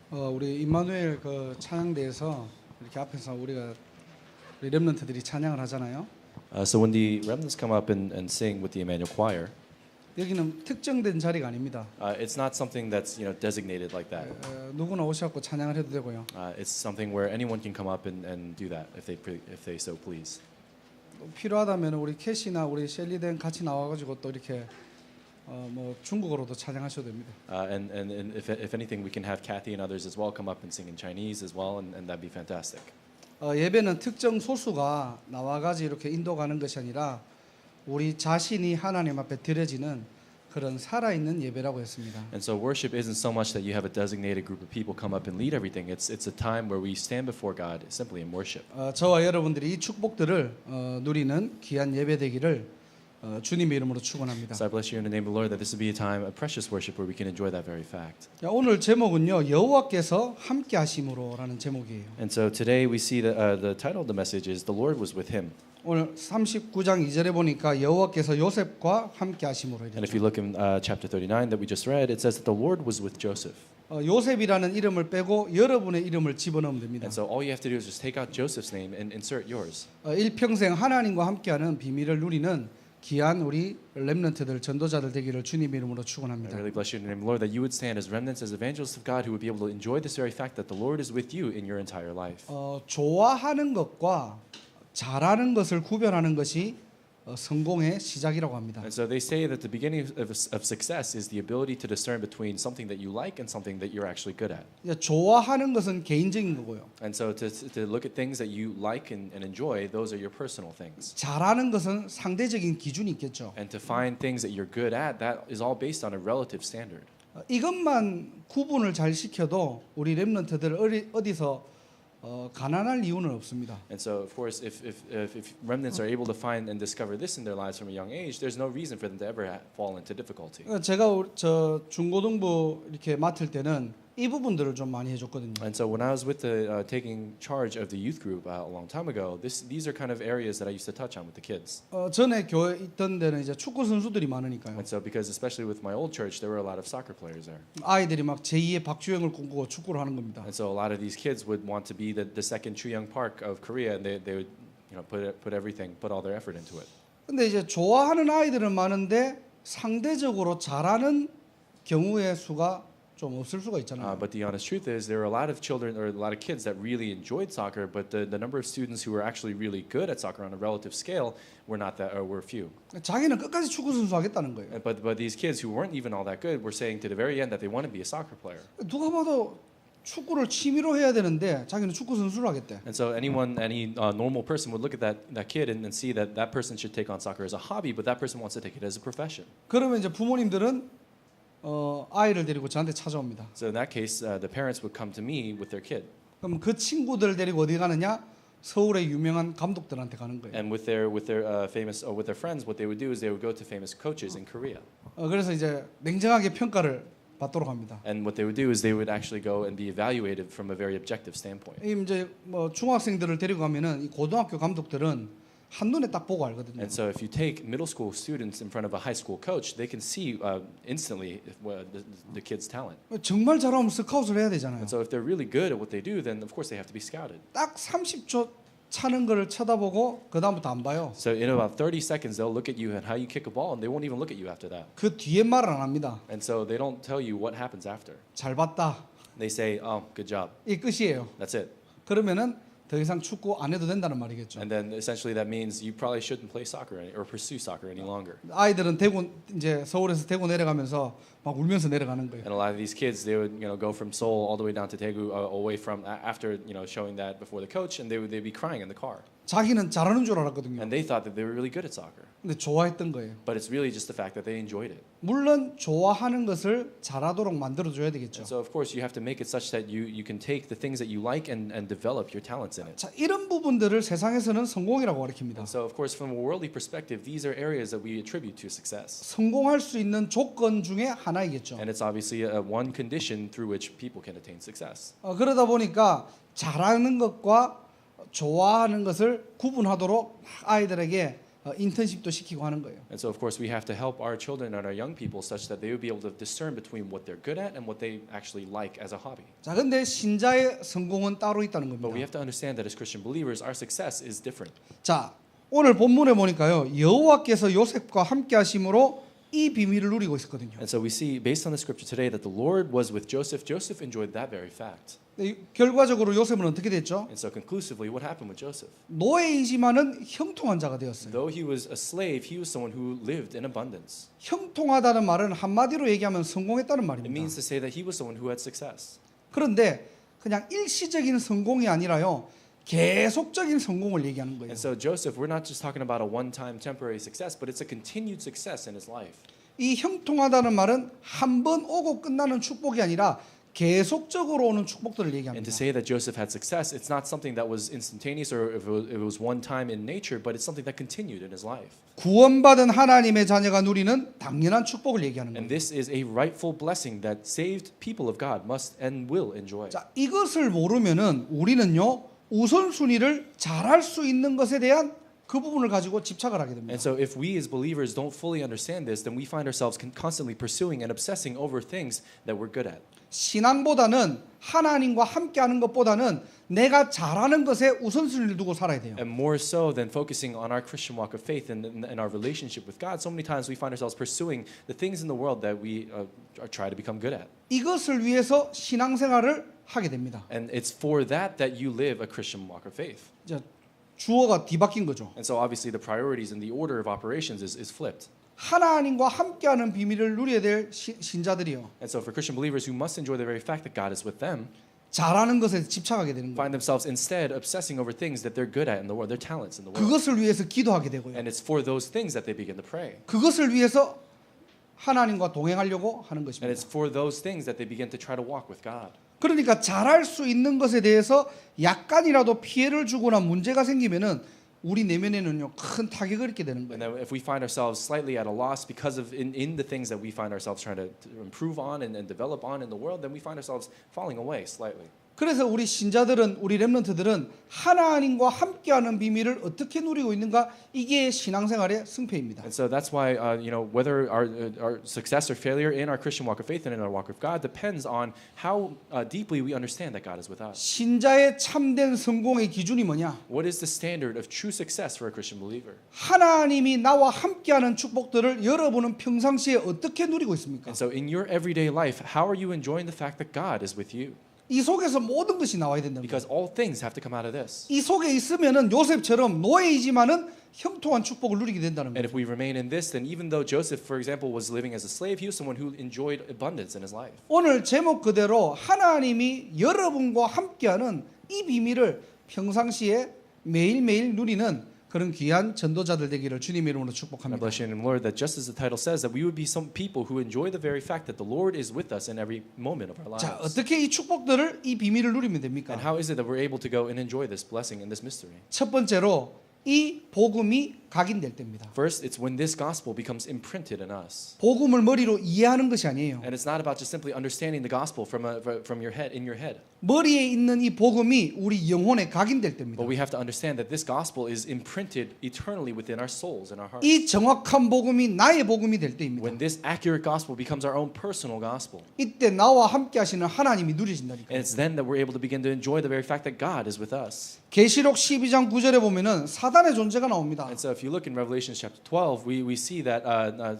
우리 임마누엘 그 찬양대에서 이렇게 앞에서 우리 렘넌트들이 찬양을 하잖아요. So when the remnants come up and sing with the Emmanuel Choir, 여기는 특정된 자리가 아닙니다. it's not something that's designated like that. 누구나 오셔갖고 찬양을 해도 되고요. It's something where anyone can come up and do that if they so please. 필요하다면 우리 캐시나 우리 셸리덴 같이 나와가지고 또 이렇게 뭐 중국어로도 찬양하셔도 됩니다. And if anything, we can have Kathy and others as well come up and sing in Chinese as well, and that'd be fantastic. 예배는 특정 소수가 나와가지고 이렇게 인도가는 것이 아니라 우리 자신이 하나님 앞에 드려지는 그런 살아있는 예배라고 했습니다. And so worship isn't so much that you have a designated group of people come up and lead everything. It's a time where we stand before God simply in worship. 저와 여러분들이 이 축복들을 누리는 귀한 예배 되기를 주님의 이름으로 축원합니다. So I bless you in the name of the Lord that this will be a time of precious worship where we can enjoy that very fact. 오늘 제목은요 여호와께서 함께 하심으로라는 제목이에요. And so today we see the title of the message is the Lord was with him. 오늘 39장 2절에 보니까 여호와께서 요셉과 함께 하심으로 And if 이랬죠. you look in chapter 39 that we just read, it says that the Lord was with Joseph. 요셉이라는 이름을 빼고 여러분의 이름을 집어넣으면 됩니다. And so all you have to do is just take out Joseph's name and insert yours. 일평생 하나님과 함께하는 비밀을 누리는 귀한 우리 렘넌트들 전도자들 되기를 주님의 이름으로 I 축원합니다. really bless you in the name of the Lord that you would stand as remnants, as evangelists of God who would be able to enjoy this very fact that the Lord is with you in your entire life. 좋아하는 것과 잘하는 것을 구별하는 것이 성공의 시작이라고 합니다. And so they say that the beginning of success is the ability to discern between something that you like and something that you're actually good at. 좋아하는 것은 개인적인 거고요. And so to look at things that you like and enjoy, those are your personal things. 잘하는 것은 상대적인 기준이 있겠죠. And to find things that you're good at, that is all based on a relative standard. 이것만 구분을 잘 시켜도 우리 렘넌트들 어디서 가난할 이유는 없습니다. And so, of course, if remnants are able to find and discover this in their lives from a young age, there's no reason for them to ever fall into difficulty. 제가 저 중고등부 이렇게 맡을 때는 이 부분들을 좀 많이 해줬거든요. And so, when I was with the taking charge of the youth group a long time ago, these are kind of areas that I used to touch on with the kids. 전에 교회 있던 데는 이제 축구 선수들이 많으니까요. And so, because especially with my old church, there were a lot of soccer players there. 아이들이 막 제2의 박주영을 꿈꾸고 축구를 하는 겁니다. And so, a lot of these kids would want to be the second Chuyang Park of Korea, and they would put all their effort into it. 근데 이제 좋아하는 아이들은 많은데 상대적으로 잘하는 경우의 수가 좀 없을 수가 있잖아요. But the honest truth is, there are a lot of children or a lot of kids that really enjoyed soccer, but the number of students who were actually really good at soccer on a relative scale were not that, or were few. 자기는 끝까지 축구 선수 하겠다는 거예요. But these kids who weren't even all that good were saying to the very end that they want to be a soccer player. 누가 봐도 축구를 취미로 해야 되는데 자기는 축구 선수를 하겠대. And so any normal person would look at that kid and see that person should take on soccer as a hobby, but that person wants to take it as a profession. 그러면 이제 부모님들은 아이를 데리고 저한테 찾아옵니다. So in that case, the parents would come to me with their kid. 그럼 그 친구들 데리고 어디 가느냐? 서울의 유명한 감독들한테 가는 거예요. And with their famous or with their friends, what they would do is they would go to famous coaches in Korea. 그래서 이제 냉정하게 평가를 받도록 합니다. And what they would do is they would actually go and be evaluated from a very objective standpoint. 이제 뭐 중학생들을 데리고 가면은 이 고등학교 감독들은 한눈에 딱 보고 알거든요. And so if you take middle school students in front of a high school coach, they can see instantly the kid's talent. 정말 잘하면 스카웃을 해야 되잖아요. And so if they're really good at what they do, then of course they have to be scouted. 딱 30초 차는 거를 쳐다보고 그 다음부터 안 봐요. So in about 30 seconds, they'll look at you and how you kick a ball, and they won't even look at you after that. 그 뒤에 말을 안 합니다. And so they don't tell you what happens after. 잘 봤다. They say, "Oh, good job." 이 끝이에요. That's it. 그러면은 더 이상 축구 안 해도 된다는 말이겠죠. And then essentially that means you probably shouldn't play soccer or pursue soccer any longer. 아이들은 대구 이제 서울에서 대구 내려가면서 막 울면서 내려가는 거예요. And a lot of these kids, they would go from Seoul all the way down to Daegu, away from after showing that before the coach, and they'd be crying in the car. 자기는 잘하는 줄 알았거든요. And they thought that they were really good at soccer. 근데 좋아했던 거예요. But it's really just the fact that they enjoyed it. 물론 좋아하는 것을 잘하도록 만들어 줘야 되겠죠. And so of course you have to make it such that you can take the things that you like and develop your talents in it. 자, 이런 부분들을 세상에서는 성공이라고 가르칩니다. And so of course from a worldly perspective, these are areas that we attribute to success. 성공할 수 있는 조건 중에 하나이겠죠. And it's obviously one condition through which people can attain success. 그러다 보니까 잘하는 것과 좋아하는 것을 구분하도록 아이들에게 인턴십도 시키고 하는 거예요. And so, of course, we have to help our children and our young people such that they would be able to discern between what they're good at and what they actually like as a hobby. 자, 근데 신자의 성공은 따로 있다는 But we 겁니다. have to understand that as Christian believers, our success is different. 자, 오늘 본문에 보니까요. 여호와께서 요셉과 함께 하심으로 이 비밀을 누리고 있었거든요. And so we see, based on the scripture today, that the Lord was with Joseph. Joseph enjoyed that very fact. 결과적으로 요셉은 어떻게 됐죠? And so conclusively, what happened with Joseph? 노예이지만은 형통한 자가 되었어요. Though he was a slave, he was someone who lived in abundance. 형통하다는 말은 한마디로 얘기하면 성공했다는 It 말입니다. means to say that he was someone who had success. 그런데 그냥 일시적인 성공이 아니라요. 계속적인 성공을 얘기하는 거예요. And so Joseph, we're not just talking about a one-time temporary success, but it's a continued success in his life. 이 형통하다는 말은 한 번 오고 끝나는 축복이 아니라 계속적으로 오는 축복들을 And to 얘기합니다. say that Joseph had success, it's not something that was instantaneous or if it was one time in nature, but it's something that continued in his life. 구원받은 하나님의 자녀가 누리는 당연한 축복을 얘기하는 And 거예요. this is a rightful blessing that saved people of God must and will enjoy. 자, 이것을 모르면은 우리는요 우선순위를 잘할 수 있는 것에 대한 그 부분을 가지고 집착을 하게 됩니다. And so if we as believers don't fully understand this, then we find ourselves constantly pursuing and obsessing over things that we're good at. 신앙보다는 하나님과 함께하는 것보다는 내가 잘하는 것에 우선순위를 두고 살아야 돼요. And more so than focusing on our Christian walk of faith and our relationship with God, so many times we find ourselves pursuing the things in the world that we try to become good at. 이것을 위해서 신앙생활을 하게 됩니다. And it's for that that you live a Christian walk of faith. 이제 주어가 뒤바뀐 거죠. And so obviously the priorities and the order of operations is flipped. 하나님과 함께하는 비밀을 누려야 될 신자들이요. And so for Christian believers who must enjoy the very fact that God is with them, 잘하는 것에 집착하게 되는 거예요. find themselves instead obsessing over things that they're good at in the world, their talents in the world. 그것을 위해서 기도하게 되고요. And it's for those things that they begin to pray. 그것을 위해서 하나님과 동행하려고 하는 And 것입니다. it's for those things that they begin to try to walk with God. 그러니까 잘할 수 있는 것에 대해서 약간이라도 피해를 주거나 문제가 생기면은 우리 내면에는요 큰 타격을 입게 되는 And 거예요. then if we find ourselves slightly at a loss because of in the things that we find ourselves trying to improve on and develop on in the world, then we find ourselves falling away slightly. 그래서 우리 신자들은 우리 렘넌트들은 하나님과 함께하는 비밀을 어떻게 누리고 있는가 이게 신앙생활의 승패입니다. And so that's why whether our success or failure in our Christian walk of faith and in our walk of God depends on how deeply we understand that God is with us. 신자의 참된 성공의 기준이 뭐냐? What is the standard of true success for a Christian believer? 하나님이 나와 함께하는 축복들을 여러분은 평상시에 어떻게 누리고 있습니까? And so in your everyday life, how are you enjoying the fact that God is with you? 이 속에서 모든 것이 나와야 된다. Because all things have to come out of this. 이 속에 있으면은 요셉처럼 노예이지만은 형통한 축복을 누리게 된다는 And 거예요. if we remain in this, then even though Joseph, for example, was living as a slave, he was someone who enjoyed abundance in his life. 오늘 제목 그대로 하나님이 여러분과 함께하는 이 비밀을 평상시에 매일매일 누리는 그런 귀한 전도자들 되기를 주님의 이름으로 I 축복합니다. bless you in the Lord that just as the title says, that we would be some people who enjoy the very fact that the Lord is with us in every moment of our lives. 자, 어떻게 이 축복들을 이 비밀을 누리면 And 됩니까? how is it that we're able to go and enjoy this blessing and this mystery? 첫 번째로 이 복음이 각인될 때입니다. First, it's when this gospel becomes imprinted in us. 복음을 머리로 이해하는 것이 아니에요. And it's not about just simply understanding the gospel from your head, in your head. 머리에 있는 이 복음이 우리 영혼에 각인될 때입니다. But we have to understand that this gospel is imprinted eternally within our souls and our hearts. 이 정확한 복음이 나의 복음이 될 때입니다. When this accurate gospel becomes our own personal gospel. 이때 나와 함께 하시는 하나님이 누리신다니까. And it's then that we're able to begin to enjoy the very fact that God is with us. 계시록 12장 9절에 보면은 사단의 존재가 나옵니다. And so if you look in Revelation chapter 12, we see that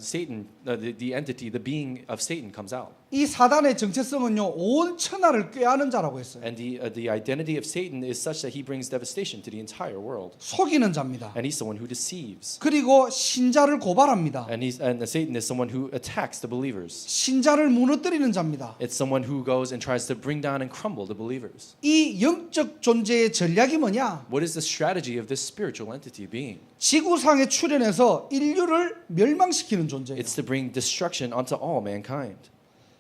Satan, the entity, the being of Satan comes out. 이 사단의 정체성은요 온 천하를 꾀하는 자라고 했어요. And the identity of Satan is such that he brings devastation to the entire world. 속이는 자입니다. And he's someone who deceives. 그리고 신자를 고발합니다. And Satan is someone who attacks the believers. 신자를 무너뜨리는 자입니다. It's someone who goes and tries to bring down and crumble the believers. 이 영적 존재의 전략이 뭐냐? What is the strategy of this spiritual entity being? 지구상에 출현해서 인류를 멸망시키는 존재예요. It's to bring destruction unto all mankind.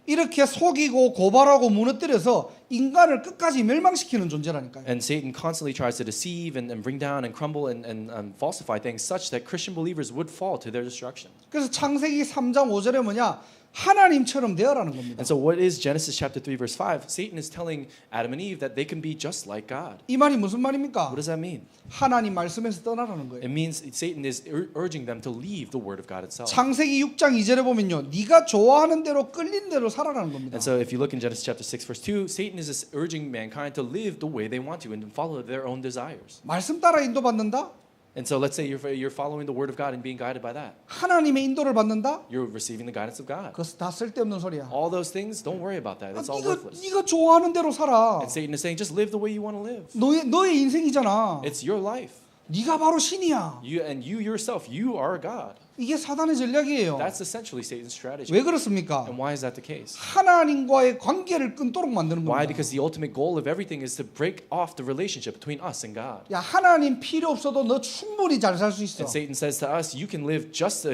이렇게 속이고 고발하고 무너뜨려서 인간을 끝까지 멸망시키는 존재라니까요. And Satan constantly tries to deceive and bring down and crumble and falsify things such that Christian believers would fall to their destruction. 그래서 창세기 3장 5절에 뭐냐? 하나님처럼 되어라는 겁니다. And so what is Genesis chapter 3 verse 5? Satan is telling Adam and Eve that they can be just like God. 이 말이 무슨 말입니까? What does that mean? 하나님 말씀에서 떠나라는 거예요. It means Satan is urging them to leave the word of God itself. 창세기 6장 2절에 보면요. 네가 좋아하는 대로 끌린 대로 살아라는 겁니다. And so if you look in Genesis chapter 6 verse 2, Satan is urging mankind to live the way they want to and follow their own desires. 말씀 따라 인도받는다? And so let's say you're following the word of God and being guided by that. 하나님의 인도를 받는다? You're receiving the guidance of God. 그것은 다 쓸데없는 소리야. All those things, don't worry about that. It's all worthless. 네가 좋아하는 대로 살아. And Satan is saying, just live the way you want to live. 너의 인생이잖아. It's your life. 네가 바로 신이야. You yourself, you are God. 이게 사단의 전략이에요. That's essentially Satan's strategy. 왜 그렇습니까? And why is that the case? 하나님과의 관계를 끊도록 만드는 Why? 겁니다. Because the ultimate goal of everything is to break off the relationship between us and God. 야, 하나님 필요 없어도 너 충분히 잘 살 수 있어. And Satan says to us, you can live just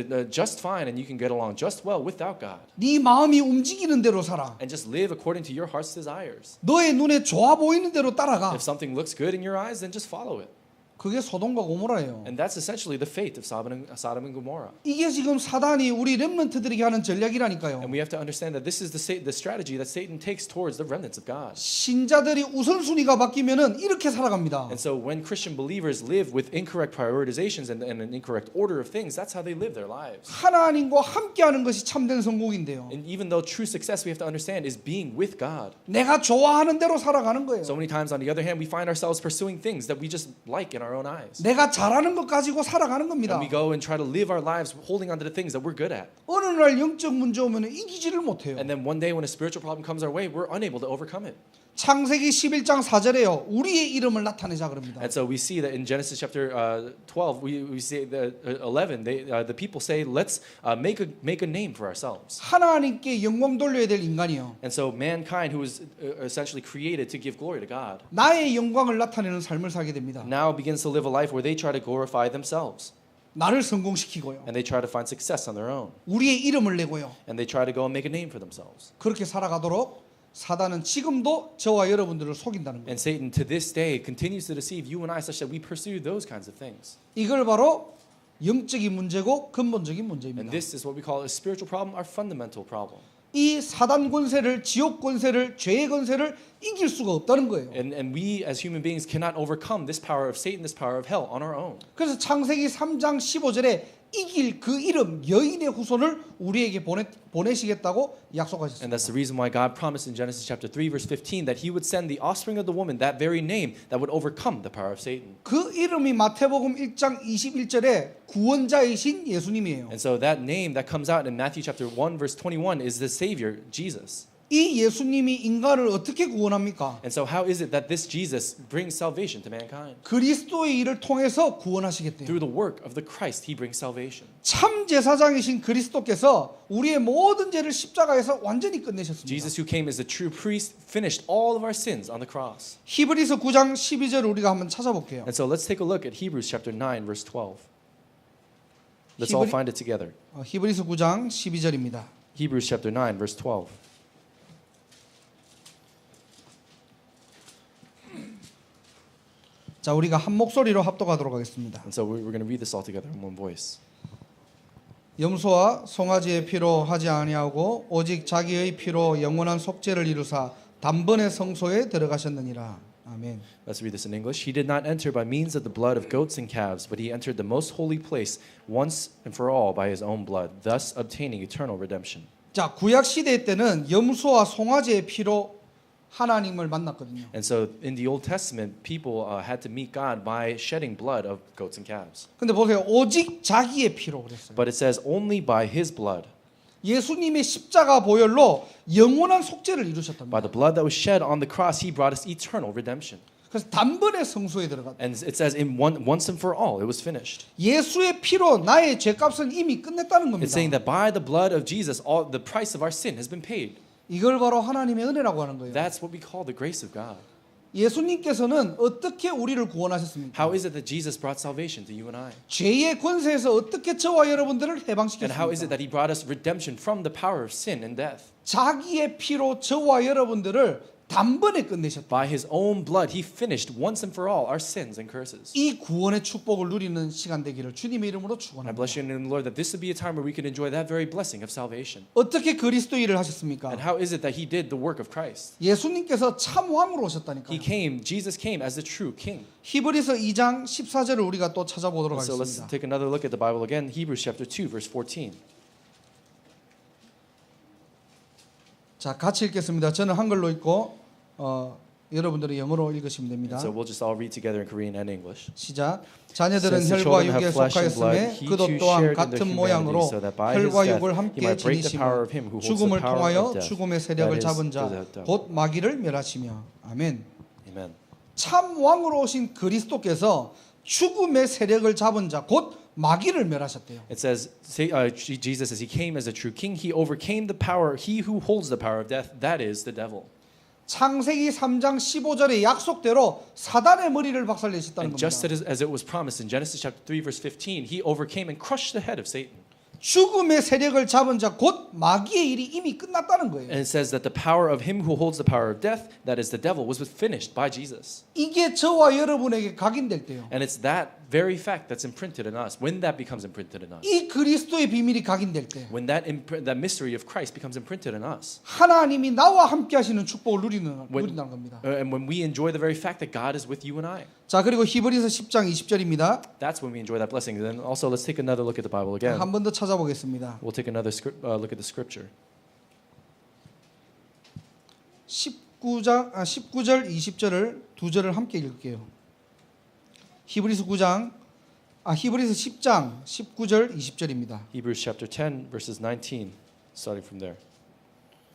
fine and you can get along just well without God. 네 마음이 움직이는 대로 살아. And just live according to your heart's desires. 너의 눈에 좋아 보이는 대로 따라가. If something looks good in your eyes, then just follow it. 그게 소돔과 고모라예요. And that's essentially the fate of Sodom and Gomorrah. 이게 지금 사단이 우리 렘넌트들에게 하는 전략이라니까요. And we have to understand that this is the strategy that Satan takes towards the remnants of God. 신자들이 우선순위가 바뀌면은 이렇게 살아갑니다. And so when Christian believers live with incorrect prioritizations and an incorrect order of things, that's how they live their lives. 하나님과 함께하는 것이 참된 성공인데요. And even though true success we have to understand is being with God. 내가 좋아하는 대로 살아가는 거예요. So many times on the other hand we find ourselves pursuing things that we just like in our own eyes. 내가 잘하는 것 가지고 살아가는 겁니다. And we go and try to live our lives holding on to the things that we're good at. 어느 날 영적 문제 오면 이기지를 못해요. And then one day when a spiritual problem comes our way, we're unable to overcome it. 창세기 11장 4절에요. 우리의 이름을 나타내자 그럽니다. And so we see that in Genesis chapter 12, we see the 11, the people say, let's make a name for ourselves. 하나님께 영광 돌려야 될 인간이요. And so mankind, who was essentially created to give glory to God, 나의 영광을 나타내는 삶을 살게 됩니다. now begins to live a life where they try to glorify themselves. 나를 성공시키고요. And they try to find success on their own. 우리의 이름을 내고요. And they try to go and make a name for themselves. 그렇게 살아가도록 사단은 지금도 저와 여러분들을 속인다는 거예요. And Satan to this day continues to deceive you and I such that we pursue those kinds of things. 이걸 바로 영적인 문제고 근본적인 And 문제입니다. this is what we call a spiritual problem, our fundamental problem. 이 사단 권세를, 지옥 권세를, 죄의 권세를 이길 수가 없다는 거예요. And we as human beings cannot overcome this power of Satan, this power of hell on our own. 그래서 창세기 3장 15절에 이길 그 이름 여인의 후손을 우리에게 보내시겠다고 약속하셨습니다. And that's the reason why God promised in Genesis chapter 3 verse 15 that he would send the offspring of the woman, that very name that would overcome the power of Satan. 그 이름이 마태복음 1장 21절에 구원자이신 예수님이에요. And so that name that comes out in Matthew chapter 1 verse 21 is the Savior, Jesus. 이 예수님이 인간을 어떻게 구원합니까? And so how is it that this Jesus brings salvation to mankind? 그리스도의 일을 통해서 구원하시겠대요. Through the work of the Christ, he brings salvation. 참 제사장이신 그리스도께서 우리의 모든 죄를 십자가에서 완전히 끝내셨습니다. Jesus who came as the true priest finished all of our sins on the cross. 히브리서 9장 12절 우리가 한번 찾아볼게요. And so let's take a look at Hebrews chapter 9 verse 12. Let's all find it together. 히브리서 9장 12절입니다. Hebrews chapter 9 verse 12. 자, 우리가 한 목소리로 합독하도록 하겠습니다. And so we're going to read this all together in one voice. 염소와 송아지의 피로 하지 아니하고 오직 자기의 피로 영원한 속죄를 이루사 단번에 성소에 들어가셨느니라. 아멘. Let's read this in English. He did not enter by means of the blood of goats and calves, but he entered the most holy place once and for all by his own blood, thus obtaining eternal redemption. 자, 구약 시대 때는 염소와 송아지의 피로 하나님을 만났거든요. And so in the Old Testament, people had to meet God by shedding blood of goats and calves. 근데 보세요. 오직 자기의 피로 그랬어요. But it says only by his blood. 예수님의 십자가 보혈로 영원한 속죄를 이루셨답니다. By the blood that was shed on the cross, he brought us eternal redemption. 그래서 단번에 성소에 들어갔다. And it says in once and for all, it was finished. 예수의 피로 나의 죄값은 이미 끝냈다는 겁니다. It's saying that by the blood of Jesus, all the price of our sin has been paid. 이걸 바로 하나님의 은혜라고 하는 거예요. That's what we call the grace of God. 예수님께서는 어떻게 우리를 구원하셨습니까? How is it that Jesus brought salvation to you and I? 죄의 권세에서 어떻게 저와 여러분들을 And how is it 해방시켰습니까? that he brought us redemption from the power of sin and death? 자기의 피로 저와 여러분들을 단번에 끝내셨다. By his own blood, he finished once and for all our sins and curses. 이 구원의 축복을 누리는 시간 되기를 주님의 이름으로 And I 축원합니다. bless you in the name of the Lord that this would be a time where we can enjoy that very blessing of salvation. 어떻게 그리스도 일을 하셨습니까? And how is it that he did the work of Christ? 예수님께서 참 왕으로 오셨다니까요. Jesus came as the true king. 히브리서 2장 14절을 우리가 또 찾아보도록 So let's 하겠습니다. take another look at the Bible again. Hebrews chapter 2, verse 14. 자, 같이 읽겠습니다. 저는 한글로 읽고 여러분들이 영어로 읽으시면 됩니다. So we'll just all read together in Korean and English. 시작. 자녀들은 Since the 혈과 children 육에 have flesh and blood, 속하였음에 he 그도 too 또한 shared in their 같은 humanity, 모양으로 so that by his 혈과 death 육을 he 함께 might break the 지니시며 power of him who holds the 죽음을 power 통하여 of death, 죽음의 that 세력을 is, 잡은 the 자 devil. 곧 마귀를 멸하시며 아멘. Amen. 참 왕으로 오신 그리스도께서 죽음의 세력을 잡은 자 곧 마귀를 멸하셨대요. It says, Jesus, as he came as a true king, he overcame the power, he who holds the power of death, that is the devil. 창세기 3장 15절의 약속대로 사단의 머리를 박살내셨다는 And 겁니다. just as it was promised in Genesis chapter 3, verse 15, he overcame and crushed the head of Satan. 죽음의 세력을 잡은 자 곧 마귀의 일이 이미 끝났다는 거예요. And it says that the power of him who holds the power of death, that is the devil, was finished by Jesus. 이게 저와 여러분에게 각인될 때요. And it's that very fact that's imprinted in us. When that becomes imprinted in us, 이 그리스도의 비밀이 각인될 때 when that mystery of Christ becomes imprinted in us, 하나님이 나와 함께 하시는 축복을 누린다는 겁니다. and when we enjoy the very fact that God is with you and I, 자, 그리고 히브리서 10장 20절입니다. that's when we enjoy that blessing. Then also let's take another look at the Bible again. 한 번 더 찾아보겠습니다. We'll take another look at the scripture. 19절 20절을 두 절을 함께 읽을게요. 히브리서 10장 19절 20절입니다. Hebrews chapter 10 verses 19, starting from there.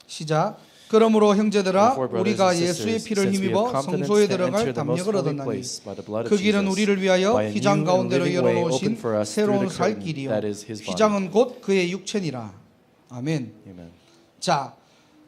시작. 그러므로 형제들아 Therefore, brothers 우리가 and 예수의 sisters, 피를 since we have 힘입어 confidence 성소에 to 들어갈 enter the most 담력을 holy 얻었나니 place by the blood of 그 길은 Jesus, 우리를 위하여 by a 휘장 new and 가운데로 living way 열어놓으신 opened for us through 새로운 the 살 curtain 길이요 that is his body. 휘장은 곧 그의 육체니라. 아멘. Amen. 자,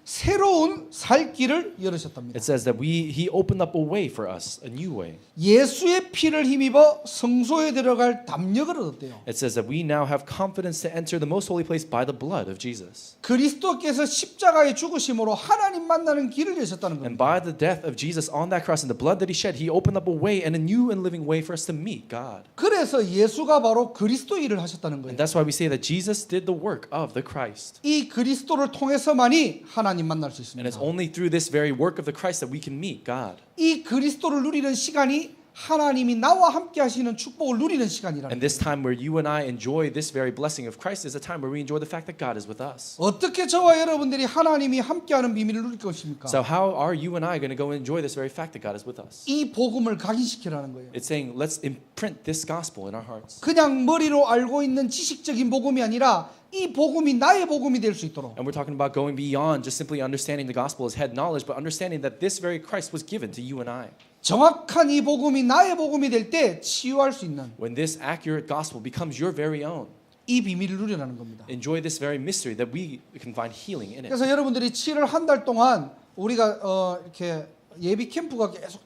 새로운 살 길을 열으셨답니다. It says that he opened up a way for us, a new way. 예수의 피를 힘입어 성소에 들어갈 담력을 얻었대요. It says that we now have confidence to enter the most holy place by the blood of Jesus. 그리스도께서 십자가에 죽으심으로 하나님 만나는 길을 여셨다는 And 겁니다. by the death of Jesus on that cross and the blood that he shed, he opened up a way and a new and living way for us to meet God. 그래서 예수가 바로 그리스도 일을 하셨다는 거예요. And that's why we say that Jesus did the work of the Christ. 이 그리스도를 통해서만이 하나님 만날 수 And it's 있습니다. only through this very work of the Christ that we can meet God. 이 그리스도를 누리는 시간이 하나님이 나와 함께 하시는 축복을 누리는 시간이라는 And this time where you and I enjoy this very blessing of Christ is a time where we enjoy the fact that God is with us. 어떻게 저와 여러분들이 하나님이 함께하는 비밀을 누릴 것입니까? So how are you and I going to go and enjoy this very fact that God is with us? 이 복음을 각인시키라는 거예요. It's saying let's imprint this gospel in our hearts. 그냥 머리로 알고 있는 지식적인 복음이 아니라 이 복음이 나의 복음이 될 수 있도록 And we're talking about going beyond just simply understanding the gospel as head knowledge, but understanding that this very Christ was given to you and I. 정확한 이 복음이 나의 복음이 될 때 치유할 수 있는 When this accurate gospel becomes your very own, 이 비밀을 누려라는 겁니다. enjoy this very mystery that we can find healing in it. 그래서 여러분들이 7월 한 달 동안 우리가 이렇게 예비 캠프가 계속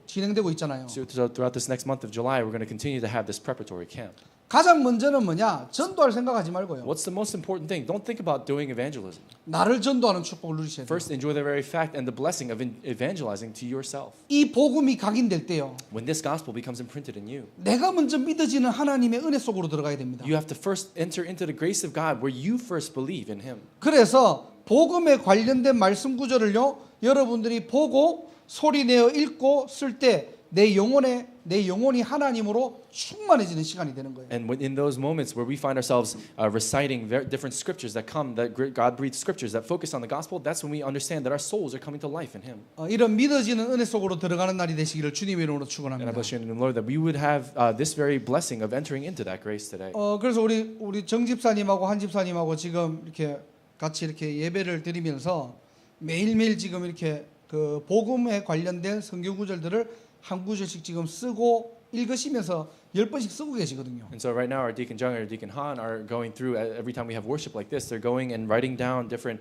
진행되고 있잖아요. So throughout this next month of July, we're going to continue to have this preparatory camp. 가장 먼저는 뭐냐? 전도할 생각하지 말고요. What's the most important thing? Don't think about doing evangelism. 나를 전도하는 축복을 누리셔야 돼요. First, enjoy the very fact and the blessing of evangelizing to yourself. 이 복음이 각인될 때요. When this gospel becomes imprinted in you, 내가 먼저 믿어지는 하나님의 은혜 속으로 들어가야 됩니다. you have to first enter into the grace of God where you first believe in Him. 그래서 복음에 관련된 말씀 구절을요. 여러분들이 보고 소리내어 읽고 쓸 때 내 영혼이 하나님으로 충만해지는 시간이 되는 거예요. And in those moments where we find ourselves reciting different scriptures that come, that God breathed scriptures that focus on the gospel, that's when we understand that our souls are coming to life in Him. 이런 믿어지는 은혜 속으로 들어가는 날이 되시기를 주님의 이름으로 And I 축원합니다. bless you in the Lord that we would have this very blessing of entering into that grace today. 그래서 우리 정 집사님하고 한 집사님하고 지금 이렇게 같이 이렇게 예배를 드리면서 매일매일 지금 이렇게 그 복음에 관련된 성경 구절들을 한 구절씩 지금 쓰고 읽으시면서 10번씩 쓰고 계시거든요. And so right now our Deacon Jung and our Deacon Han are going through, every time we have worship like this, they're going and writing down different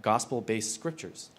gospel-based scriptures.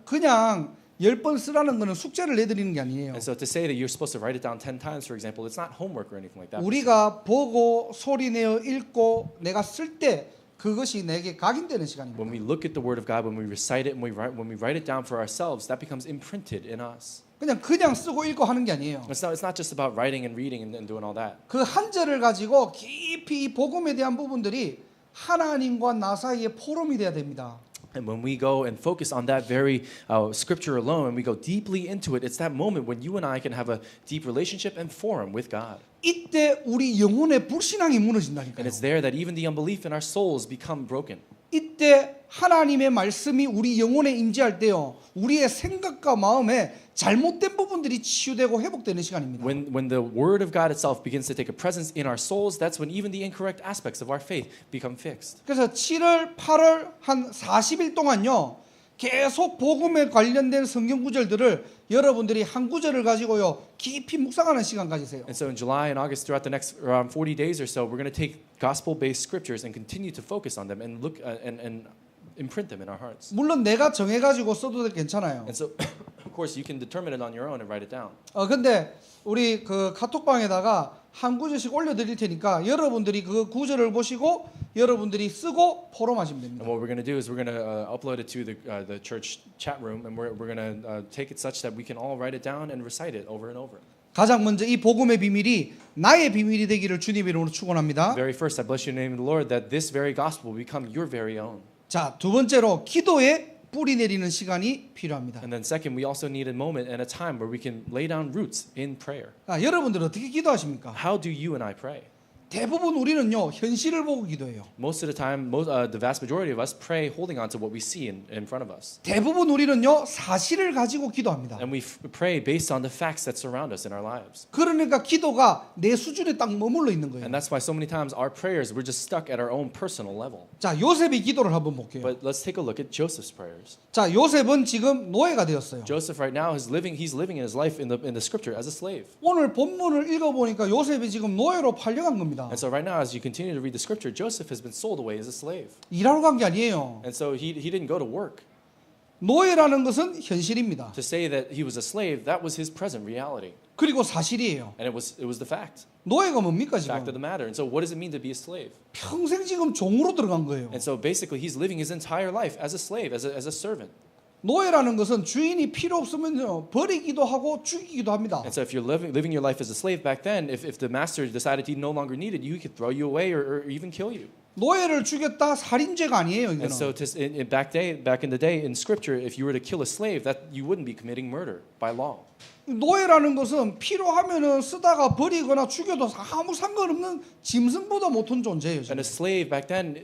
그냥 10번 쓰라는 거는 숙제를 내드리는 게 아니에요. And so to say that you're supposed to write it down 10 times, for example, it's not homework or anything like that. 우리가 보고 소리내어 읽고 내가 쓸 때 그것이 내게 각인되는 시간입니다. When we look at the Word of God, when we recite it, and when we write it down for ourselves, that becomes imprinted in us. 그냥 쓰고 읽고 하는 게 아니에요. It's not just about writing and reading and doing all that. 그 한 절을 가지고 깊이 이 복음에 대한 부분들이 하나님과 나 사이의 포럼이 돼야 됩니다. And when we go and focus on that very scripture alone, and we go deeply into it, it's that moment when you and I can have a deep relationship and forum with God. 이때 우리 영혼의 불신앙이 And 무너진다니까요. it's there that even the unbelief in our souls become broken. 이때 하나님의 말씀이 우리 영혼에 임재할 때요, 우리의 생각과 마음에 잘못된 부분들이 치유되고 회복되는 시간입니다. When the Word of God itself begins to take a presence in our souls, that's when even the incorrect aspects of our faith become fixed. 그래서 7월, 8월 한 40일 동안요, 계속 복음에 관련된 성경 구절들을 여러분들이 한 구절을 가지고요 깊이 묵상하는 시간 가지세요. And so in July and August, throughout the next around 40 days or so, we're going to take gospel-based scriptures and continue to focus on them and look and imprint them in our hearts. 물론 내가 정해가지고 써도 괜찮아요. And so, of course, you can determine it on your own and write it down. 근데 우리 그 카톡방에다가 한 구절씩 올려드릴 테니까 여러분들이 그 구절을 보시고 여러분들이 쓰고 포럼하시면 됩니다. And what we're going to do is we're going to upload it to the church chat room, and we're going to take it such that we can all write it down and recite it over and over. 가장 먼저 이 복음의 비밀이 나의 비밀이 되기를 주님 이름으로 축원합니다. Very first, I bless your name, Lord, that this very gospel will become your very own. 자, 두 번째로 기도에 뿌리 내리는 시간이 필요합니다. And then second, we also need a moment and a time where we can lay down roots in prayer. 여러분들 어떻게 기도하십니까? How do you and I pray? 대부분 우리는요 현실을 보고 기도해요. Most of the time, the vast majority of us pray holding on to what we see in front of us. 대부분 우리는요 사실을 가지고 기도합니다. And we pray based on the facts that surround us in our lives. 그러니까 기도가 내 수준에 딱 머물러 있는 거예요. And that's why so many times our prayers, we're just stuck at our own personal level. 자, 요셉의 기도를 한번 볼게요. But let's take a look at Joseph's prayers. 자, 요셉은 지금 노예가 되었어요. Joseph right now he's living in his life in the scripture as a slave. 오늘 본문을 읽어보니까 요셉이 지금 노예로 팔려간 겁니다. And so right now, as you continue to read the scripture, Joseph has been sold away as a slave. 일하러 간 게 아니에요. And so he didn't go to work. 노예라는 것은 현실입니다. To say that he was a slave, that was his present reality. 그리고 사실이에요. And it was the fact. 노예가 뭡니까 Fact of 지금? the matter. And so what does it mean to be a slave? 평생 지금 종으로 들어간 거예요. And so basically he's living his entire life as a slave, as a servant. 노예라는 것은 주인이 필요 없으면요 버리기도 하고 죽이기도 합니다. And so if you're living your life as a slave back then, if the master decided he no longer needed you, he could throw you away or even kill you. 노예를 죽였다 살인죄가 아니에요. And so 이거는. back in the day in scripture, if you were to kill a slave, that you wouldn't be committing murder by law. 노예라는 것은 필요하면은 쓰다가 버리거나 죽여도 아무 상관없는 짐승보다 못한 존재예요. And 지금. a slave back then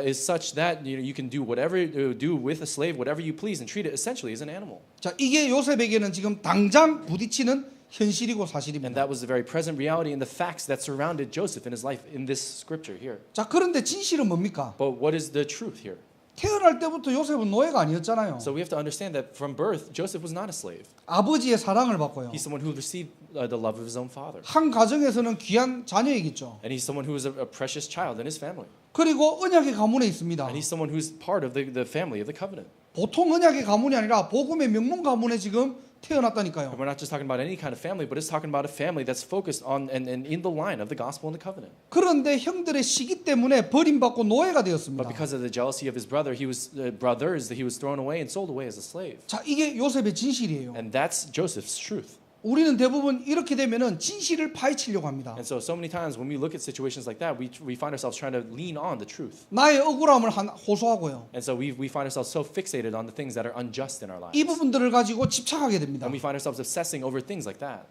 is such that you can do whatever do with a slave whatever you please and treat it essentially as an animal. 자, 이게 요셉에게는 지금 당장 부딪히는 현실이고 And 사실입니다. that was the very present reality and the facts that surrounded Joseph in his life in this scripture here. 자, 그런데 진실은 뭡니까? But what is the truth here? 태어날 때부터 요셉은 노예가 아니었잖아요. So we have to understand that from birth, Joseph was not a slave. 아버지의 사랑을 받고요. He's someone who received the love of his own father. 한 가정에서는 귀한 자녀이겠죠. And he's someone who is a precious child in his family. 그리고 언약의 가문에 있습니다. And he's someone who's part of the family of the covenant. 보통 언약의 가문이 아니라 복음의 명문 가문에 지금 And 태어났다니까요. we're not just talking about any kind of family, but it's talking about a family that's focused on and in the line of the gospel and the covenant. 그런데 형들의 시기 때문에 버림받고 노예가 But 되었습니다. because of the jealousy of his brother, he was thrown away and sold away as a slave. 자, 이게 요셉의 진실이에요. And that's Joseph's truth. 우리는 대부분 이렇게 되면은 진실을 파헤치려고 합니다. And so many times when we look at situations like that, we find ourselves trying to lean on the truth. 나의 억울함을 호소하고요. And so we find ourselves so fixated on the things that are unjust in our lives. 이 부분들을 가지고 집착하게 됩니다. And we find ourselves obsessing over things like that.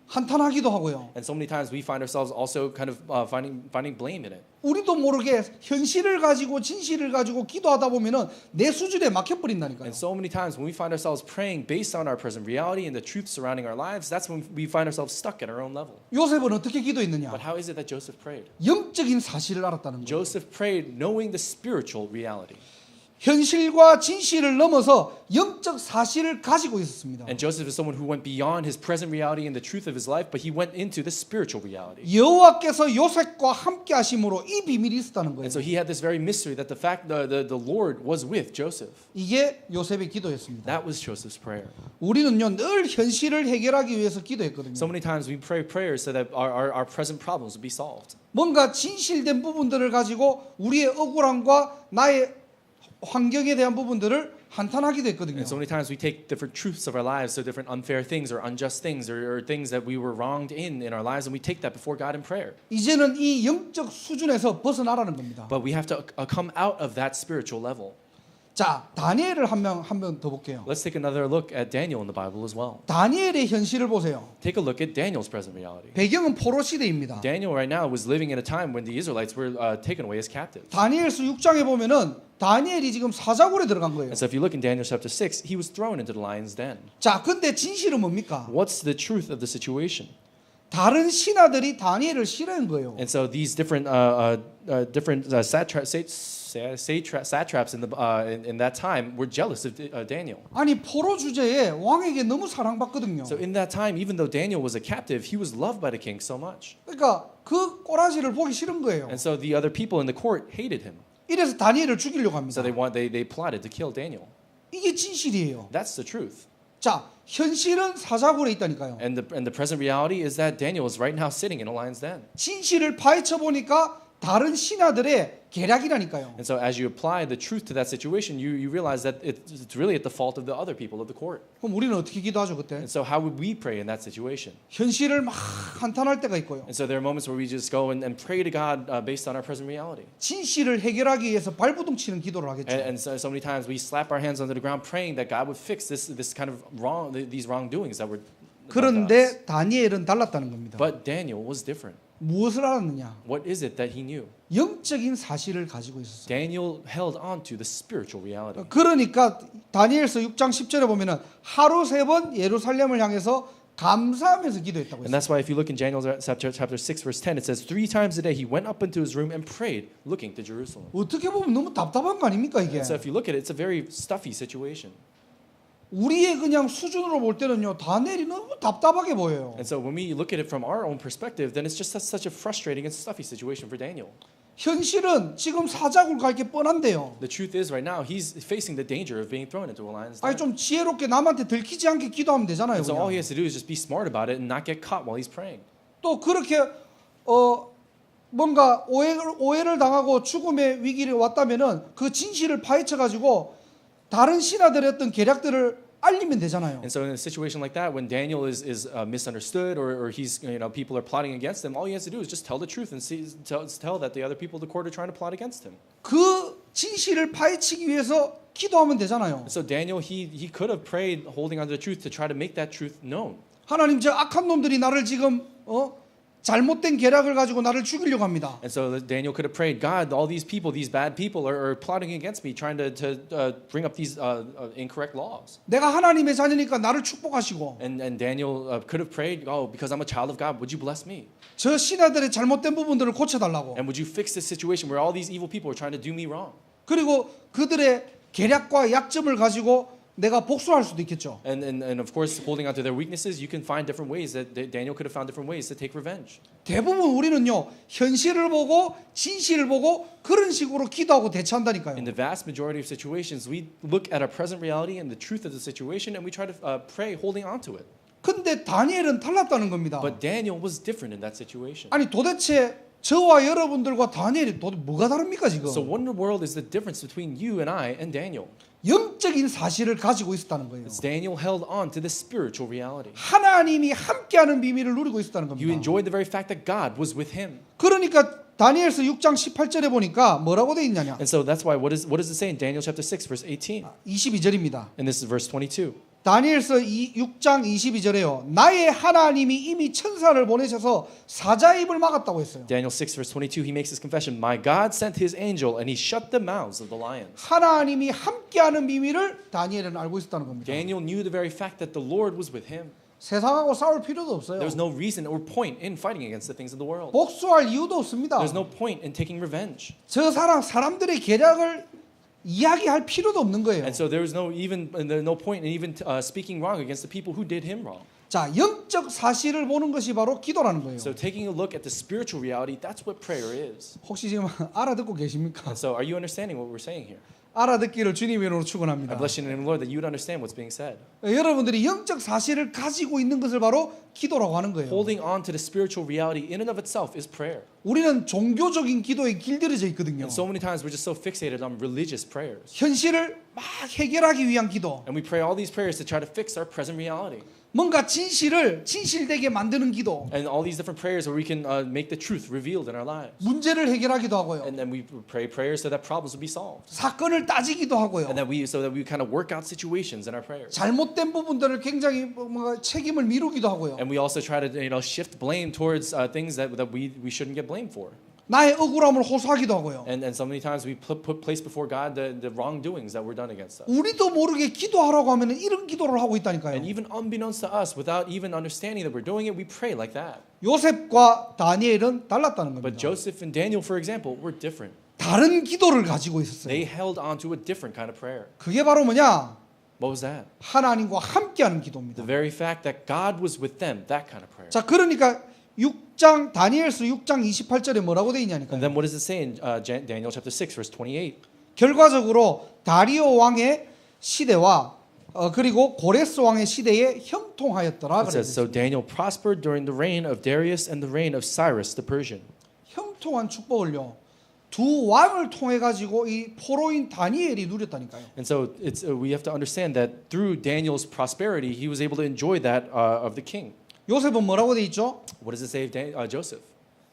한탄하기도 하고요. And so many times we find ourselves also kind of finding blame in it. 우리도 모르게 현실을 가지고 진실을 가지고 기도하다 보면은 내 수준에 막혀버린다니까요. And so many times when we find ourselves praying based on our present reality and the truth surrounding our lives, that's when we find ourselves stuck at our own level. 요셉은 어떻게 기도했느냐? But how is it that Joseph prayed? 영적인 사실을 알았다는 거예요. Joseph prayed knowing the spiritual reality. 현실과 진실을 넘어서 영적 사실을 가지고 있었습니다. And Joseph is someone who went beyond his present reality and the truth of his life, but he went into the spiritual reality. 여호와께서 요셉과 함께 하심으로 이 비밀이 있었다는 거예요. And so he had this very mystery that the Lord was with Joseph. 이게 요셉의 기도였습니다. That was Joseph's prayer. 우리는요 늘 현실을 해결하기 위해서 기도했거든요. So many times we pray prayers so that our present problems would be solved. 뭔가 진실된 부분들을 가지고 우리의 억울함과 나의 환경에 대한 부분들을 한탄하기도 했거든요. And so many times we take different truths of our lives, so different unfair things or unjust things or things that we were wronged in our lives, and we take that before God in prayer. 이제는 이 영적 수준에서 벗어나라는 겁니다. But we have to come out of that spiritual level. 자, 다니엘을 한 명 더 볼게요. Let's take another look at Daniel in the Bible as well. 다니엘의 현실을 보세요. Take a look at Daniel's present reality. 배경은 포로 시대입니다. Daniel right now was living in a time when the Israelites were taken away as captives. 다니엘서 6장에 보면은 다니엘이 지금 사자굴에 들어간 거예요. And so if you look in Daniel chapter 6, he was thrown into the lion's den. 자, 근데 진실은 뭡니까? What's the truth of the situation? 다른 신하들이 다니엘을 싫어한 거예요. And so these different satraps in that time were jealous of Daniel. 아니 포로 주제에 왕에게 너무 사랑받거든요. So in that time, even though Daniel was a captive, he was loved by the king so much. 그러니까 그 꼬라지를 보기 싫은 거예요. And so the other people in the court hated him. 이래서 다니엘을 죽이려고 합니다. So they plotted to kill Daniel. 이게 진실이에요. That's the truth. 자, 현실은 사자굴에 있다니까요. And the present reality is that Daniel is right now sitting in a lion's den. 진실을 파헤쳐 보니까 다른 신하들의 계략이라니까요. And so as you apply the truth to that situation, you realize that it's really at the fault of the other people of the court. 그럼 우리는 어떻게 기도하죠 그때? And so how would we pray in that situation? 현실을 막 한탄할 때가 있고요. And so there are moments where we just go and pray to God based on our present reality. 진실을 해결하기 위해서 발부둥 치는 기도를 하겠죠. And so many times we slap our hands onto the ground praying that God would fix this kind of these wrongdoings that were done to us. 그런데 다니엘은 달랐다는 겁니다. But Daniel was different. 무엇을 알았느냐? What is it that he knew? 영적인 사실을 가지고 있었어요. Daniel held on to the spiritual reality. 그러니까 다니엘서 6장 10절에 보면은 하루 3번 예루살렘을 향해서 감사하면서 기도했다고 And 했어요. that's why if you look in Daniel chapter 6 verse 10, it says 3 times a day he went up into his room and prayed, looking to Jerusalem. 어떻게 보면 너무 답답한 거 아닙니까 이게? And so if you look at it, it's a very stuffy situation. 우리의 그냥 수준으로 볼 때는요 다니엘이 너무 답답하게 보여요. And so when we look at it from our own perspective, then it's just such a frustrating and stuffy situation for Daniel. 현실은 지금 사자굴 갈 게 뻔한데요. The truth is right now he's facing the danger of being thrown into a lion's 아니 den. 좀 지혜롭게 남한테 들키지 않게 기도하면 되잖아요. And so all he 그냥. has to do is just be smart about it and not get caught while he's praying. 또 그렇게 뭔가 오해를 당하고 죽음의 위기를 왔다면은 그 진실을 파헤쳐 가지고 다른 신하들의 어떤 계략들을 알리면 되잖아요. And so in a situation like that, when Daniel is misunderstood or he's people are plotting against him, all he has to do is just tell the truth and tell that the other people of the court are trying to plot against him. 그 진실을 파헤치기 위해서 기도하면 되잖아요. And so Daniel he could have prayed holding on to the truth to try to make that truth known. 하나님 저 악한 놈들이 나를 지금 잘못된 계략을 가지고 나를 죽이려고 합니다. And so Daniel could have prayed, God, all these people, these bad people are plotting against me, trying to bring up these incorrect laws. 내가 하나님의 자녀니까 나를 축복하시고 And Daniel could have prayed, oh, because I'm a child of God, would you bless me? 저 신하들의 잘못된 부분들을 고쳐달라고. And would you fix this situation where all these evil people are trying to do me wrong? 그리고 그들의 계략과 약점을 가지고 내가 복수할 수도 있겠죠. And of course, holding on to their weaknesses, you can find different ways that Daniel could have found different ways to take revenge. 대부분 우리는요 현실을 보고 진실을 보고 그런 식으로 기도하고 대처한다니까요. In the vast majority of situations, we look at our present reality and the truth of the situation, and we try to pray holding on to it. 근데 다니엘은 달랐다는 겁니다. But Daniel was different in that situation. 아니 도대체 저와 여러분들과 다니엘이 도대체 뭐가 다릅니까 지금? So what in the world is the difference between you and I and Daniel? 영적인 사실을 가지고 있었다는 거예요. It's Daniel held on to the spiritual reality. 하나님이 함께하는 비밀을 누리고 있었다는 You 겁니다. enjoyed the very fact that God was with him. 그러니까 다니엘서 6장 18절에 보니까 뭐라고 돼 있냐냐? And so that's why what does it say in Daniel chapter 6 verse 18? 22절입니다. And this is verse 22. 다니엘서 6장 22절에요. 나의 하나님이 이미 천사를 보내셔서 사자의 입을 막았다고 했어요. Daniel 6 verse 22, he makes his confession, my God sent his angel and he shut the mouths of the lions. 하나님이 함께하는 비밀을 다니엘은 알고 있었다는 겁니다. Daniel knew the very fact that the Lord was with him. 세상하고 싸울 필요도 없어요. There's no reason or point in fighting against the things of the world. 복수할 이유도 없습니다. There's no point in taking revenge. 저 사람들의 계략을 이야기할 필요도 없는 거예요. And so there's no point in even speaking wrong against the people who did him wrong. 자, 영적 사실을 보는 것이 바로 기도라는 거예요. So taking a look at the spiritual reality, that's what prayer is. 혹시 지금 알아듣고 계십니까? And so are you understanding what we're saying here? 알아듣기를 주님 이름으로 I 축원합니다. bless you in the name of the Lord that you would understand what's being said. 여러분들이 영적 사실을 가지고 있는 것을 바로 기도라고 하는 거예요. Holding on to the spiritual reality in and of itself is prayer. 우리는 종교적인 기도에 길들여져 있거든요. And so many times we're just so fixated on religious prayers. 현실을 막 해결하기 위한 기도. And we pray all these prayers to try to fix our present reality. 뭔가 진실을 진실되게 만드는 기도. And all these different prayers where we can make the truth revealed in our lives. 문제를 해결하기도 하고요. And then we pray prayers so that problems will be solved. 사건을 따지기도 하고요. And so that we kind of work out situations in our prayers. 잘못된 부분들을 굉장히 뭔가 책임을 미루기도 하고요. And we also try to shift blame towards things that we shouldn't get blamed for. 나의 억울함을 호소하기도 하고요. And so many times we place before God the wrongdoings that were done against us. 우리도 모르게 기도하라고 하면 이런 기도를 하고 있다니까요. And even unbeknownst to us, without even understanding that we're doing it, we pray like that. 요셉과 다니엘은 달랐다는 겁니다. But Joseph and Daniel, for example, were different. 다른 기도를 가지고 있었어요. They held on to a different kind of prayer. 그게 바로 뭐냐? What was that? 하나님과 함께하는 기도입니다. The very fact that God was with them, that kind of prayer. 자, 그러니까 6장 다니엘서 6장 28절에 뭐라고 돼 And 있냐니까요. then what does it say in Daniel chapter 6, verse 28? 결과적으로 다리오 왕의 시대와 그리고 고레스 왕의 시대에 형통하였더라. It says, so Daniel prospered during the reign of Darius and the reign of Cyrus the Persian. 형통한 축복을요. 두 왕을 통해 가지고 이 포로인 다니엘이 누렸다니까요. And so we have to understand that through Daniel's prosperity, he was able to enjoy that of the king. 요셉은 뭐라고 돼 있죠? What does it say of Joseph?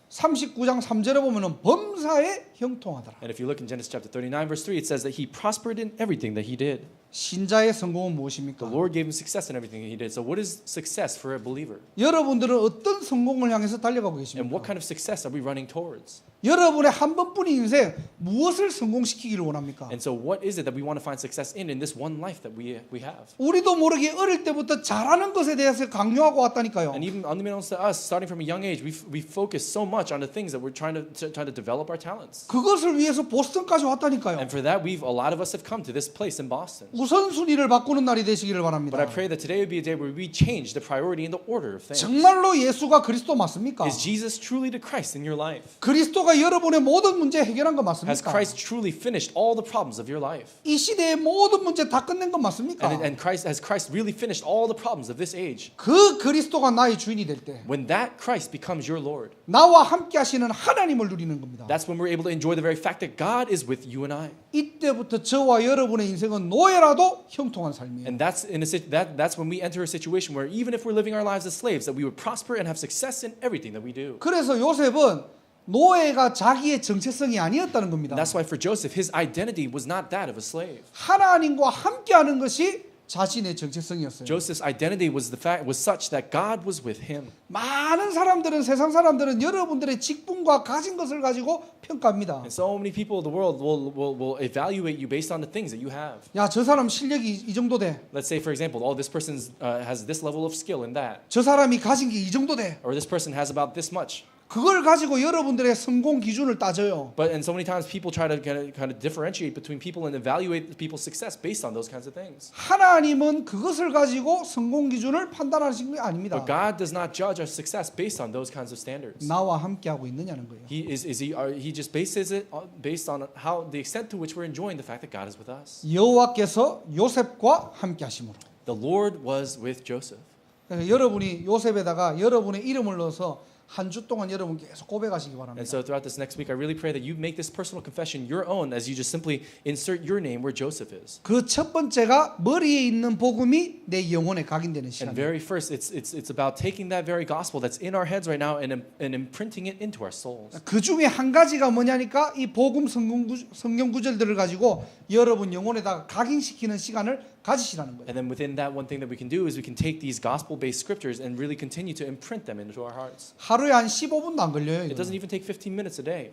39장 3절에 보면은 범사에 형통하더라. And if you look in Genesis chapter 39, verse 3, it says that he prospered in everything that he did. 신자의 성공은 The 무엇입니까? Lord gave him success in everything that he did. So what is success for a believer? 여러분들은 어떤 성공을 향해서 달려가고 And what 계십니까? kind of success are we running towards? 여러분의 한 번뿐인 인생 무엇을 성공시키기를 원합니까? And so what is it that we want to find success in this one life that we have? 우리도 모르게 어릴 때부터 잘하는 것에 대해서 강요하고 왔다니까요. And even unbeknownst to us, starting from a young age, we focus so much on the things that we're trying to develop our talents. 그것을 위해서 보스턴까지 왔다니까요. And for that, a lot of us have come to this place in Boston. 우선순위를 바꾸는 날이 되시기를 바랍니다. But I pray that today would be a day where we change the priority and the order of things. 정말로 예수가 그리스도 맞습니까? Is Jesus truly the Christ in your life? 그리스도가 여러분의 모든 문제 해결한 거 Has 맞습니까? Christ truly finished all the problems of your life? 이 시대의 모든 문제 다 끝낸 거 맞습니까? And has Christ really finished all the problems of this age? 그 그리스도가 나의 주인이 될 때 When that Christ becomes your Lord, 나와 함께 하시는 하나님을 누리는 겁니다. that's when we're able to enjoy the very fact that God is with you and I. 이때부터 저와 여러분의 인생은 노예라도 형통한 삶이에요. And that's when we enter a situation where even if we're living our lives as slaves, that we would prosper and have success in everything that we do. 그래서 요셉은 노예가 자기의 정체성이 아니었다는 겁니다. And that's why for Joseph, his identity was not that of a slave. 하나님과 함께하는 것이 자신의 정체성이었어요. Joseph's identity was such that God was with him. 많은 사람들은 세상 사람들은 여러분들의 직분과 가진 것을 가지고 평가합니다. And so many people in the world will evaluate you based on the things that you have. 야, 저 사람 실력이 이 정도 돼. Let's say, for example, this person has this level of skill in that, 저 사람이 가진 게 이 정도 돼. or this person has about this much. 그걸 가지고 여러분들의 성공 기준을 따져요. And so many times people try to kind of differentiate between people and evaluate people's success based on those kinds of things. 하나님은 그것을 가지고 성공 기준을 판단하시는 게 아닙니다. But God does not judge our success based on those kinds of standards. 나와 함께 하고 있느냐는 거예요. He just bases it based on how the extent to which we're enjoying the fact that God is with us. 여호와께서 요셉과 함께 하심으로. The Lord was with Joseph. 그러니까 여러분이 요셉에다가 여러분의 이름을 넣어서 한 주 동안 여러분 계속 고백하시기 바랍니다. And so throughout this next week, I really pray that you make this personal confession your own as you just simply insert your name where Joseph is. 그 첫 번째가 머리에 있는 복음이 내 영혼에 각인되는 And 시간이에요. very first, it's about taking that very gospel that's in our heads right now and imprinting it into our souls. 그 중에 한 가지가 뭐냐니까 이 복음 성경 구절들을 가지고 여러분 영혼에다가 각인시키는 시간을 가지시라는 거예요. And then within that, one thing that we can do is we can take these gospel-based scriptures and really continue to imprint them into our hearts. 하루에 한 15분도 안 걸려요. It doesn't 이거는. even take 15 minutes a day.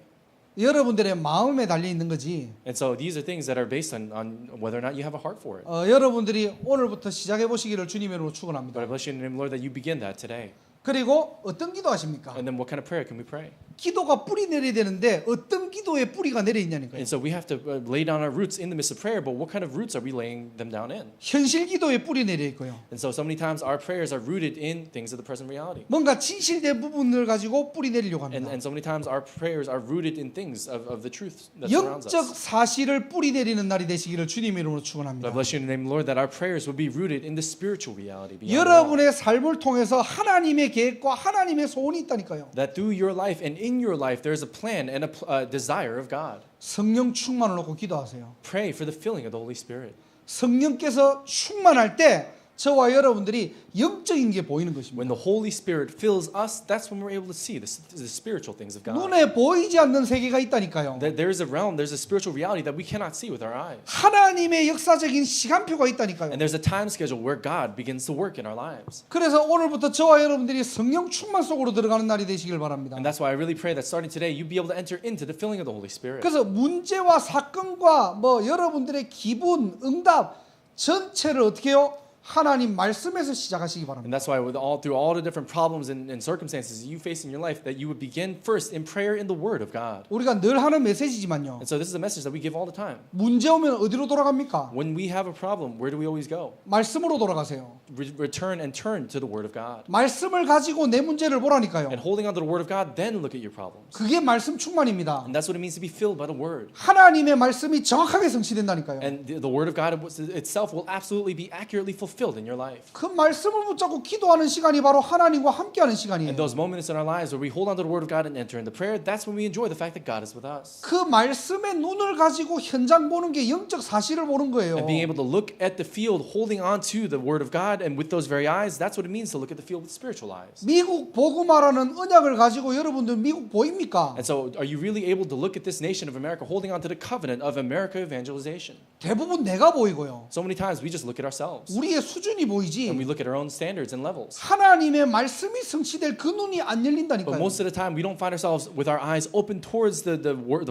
여러분들의 마음에 달려 있는 거지. And so these are things that are based on whether or not you have a heart for it. 여러분들이 오늘부터 시작해 보시기를 주님의 이름으로 축원합니다. But I bless you in the name, Lord, that you begin that today. 그리고 어떤 기도하십니까? And then what kind of prayer can we pray? 기도가 뿌리 내려야 되는데 어떤 기도에 뿌리가 내려 있냐니까요. And so we have to lay down our roots in the midst of prayer, but what kind of roots are we laying them down in? 현실 기도에 뿌리 내려 있고요. And so many times our prayers are rooted in things of the present reality. 뭔가 진실된 부분을 가지고 뿌리 내리려고 합니다. And so many times our prayers are rooted in things of the truth that surrounds 영적 us. 사실을 뿌리 내리는 날이 되시기를 주님 이름으로 I 축원합니다. bless you in the name of the Lord that our prayers will be rooted in the spiritual reality. beyond the law. 여러분의 삶을 통해서 하나님의 계획과 하나님의 소원이 있다니까요. That through your life and in your life there is a plan and a desire of God. 성령 충만을 놓고 기도하세요. Pray for the filling of the Holy Spirit. 성령께서 충만할 때 저와 여러분들이 영적인 게 보이는 것입니다. When the Holy Spirit fills us, that's when we're able to see the spiritual things of God. 눈에 보이지 않는 세계가 있다니까요. That there is a realm, there's a spiritual reality that we cannot see with our eyes. 하나님의 역사적인 시간표가 있다니까요. And there's a time schedule where God begins to work in our lives. 그래서 오늘부터 저와 여러분들이 성령 충만 속으로 들어가는 날이 되시길 바랍니다. And that's why I really pray that starting today, you be able to enter into the filling of the Holy Spirit. 그래서 문제와 사건과 뭐 여러분들의 기분, 응답 전체를 어떻게 해요? 하나님 말씀에서 시작하시기 바랍니다. And that's why through all the different problems and circumstances you face in your life, that you would begin first in prayer in the Word of God. 우리가 늘 하는 메시지지만요. And so this is a message that we give all the time. 문제 오면 어디로 돌아갑니까? When we have a problem, where do we always go? 말씀으로 돌아가세요. Return and turn to the Word of God. 말씀을 가지고 내 문제를 보라니까요. And holding on to the Word of God, then look at your problems. 그게 말씀 충만입니다. And that's what it means to be filled by the Word. 하나님의 말씀이 정확하게 성취된다니까요. And the Word of God itself will absolutely be accurately fulfilled in your life. 그 말씀을 붙잡고 기도하는 시간이 바로 하나님과 함께하는 시간이에요. And those moments in our lives where we hold on to the Word of God and enter into prayer, that's when we enjoy the fact that God is with us. 그 말씀의 눈을 가지고 현장 보는 게 영적 사실을 보는 거예요. And being able to look at the field, holding on to the Word of God, and with those very eyes, that's what it means to look at the field with spiritual eyes. 미국 복음화라는 언약을 가지고 여러분들 미국 보입니까? And so, are you really able to look at this nation of America, holding on to the covenant of America evangelization? 대부분 내가 보이고요. So many times we just look at ourselves 우리의 수준이 보이지. and we look at our own standards and levels. 하나님의 말씀이 성취될 그 눈이 안 But 열린다니까요. most of the time, we don't find ourselves with our eyes open towards the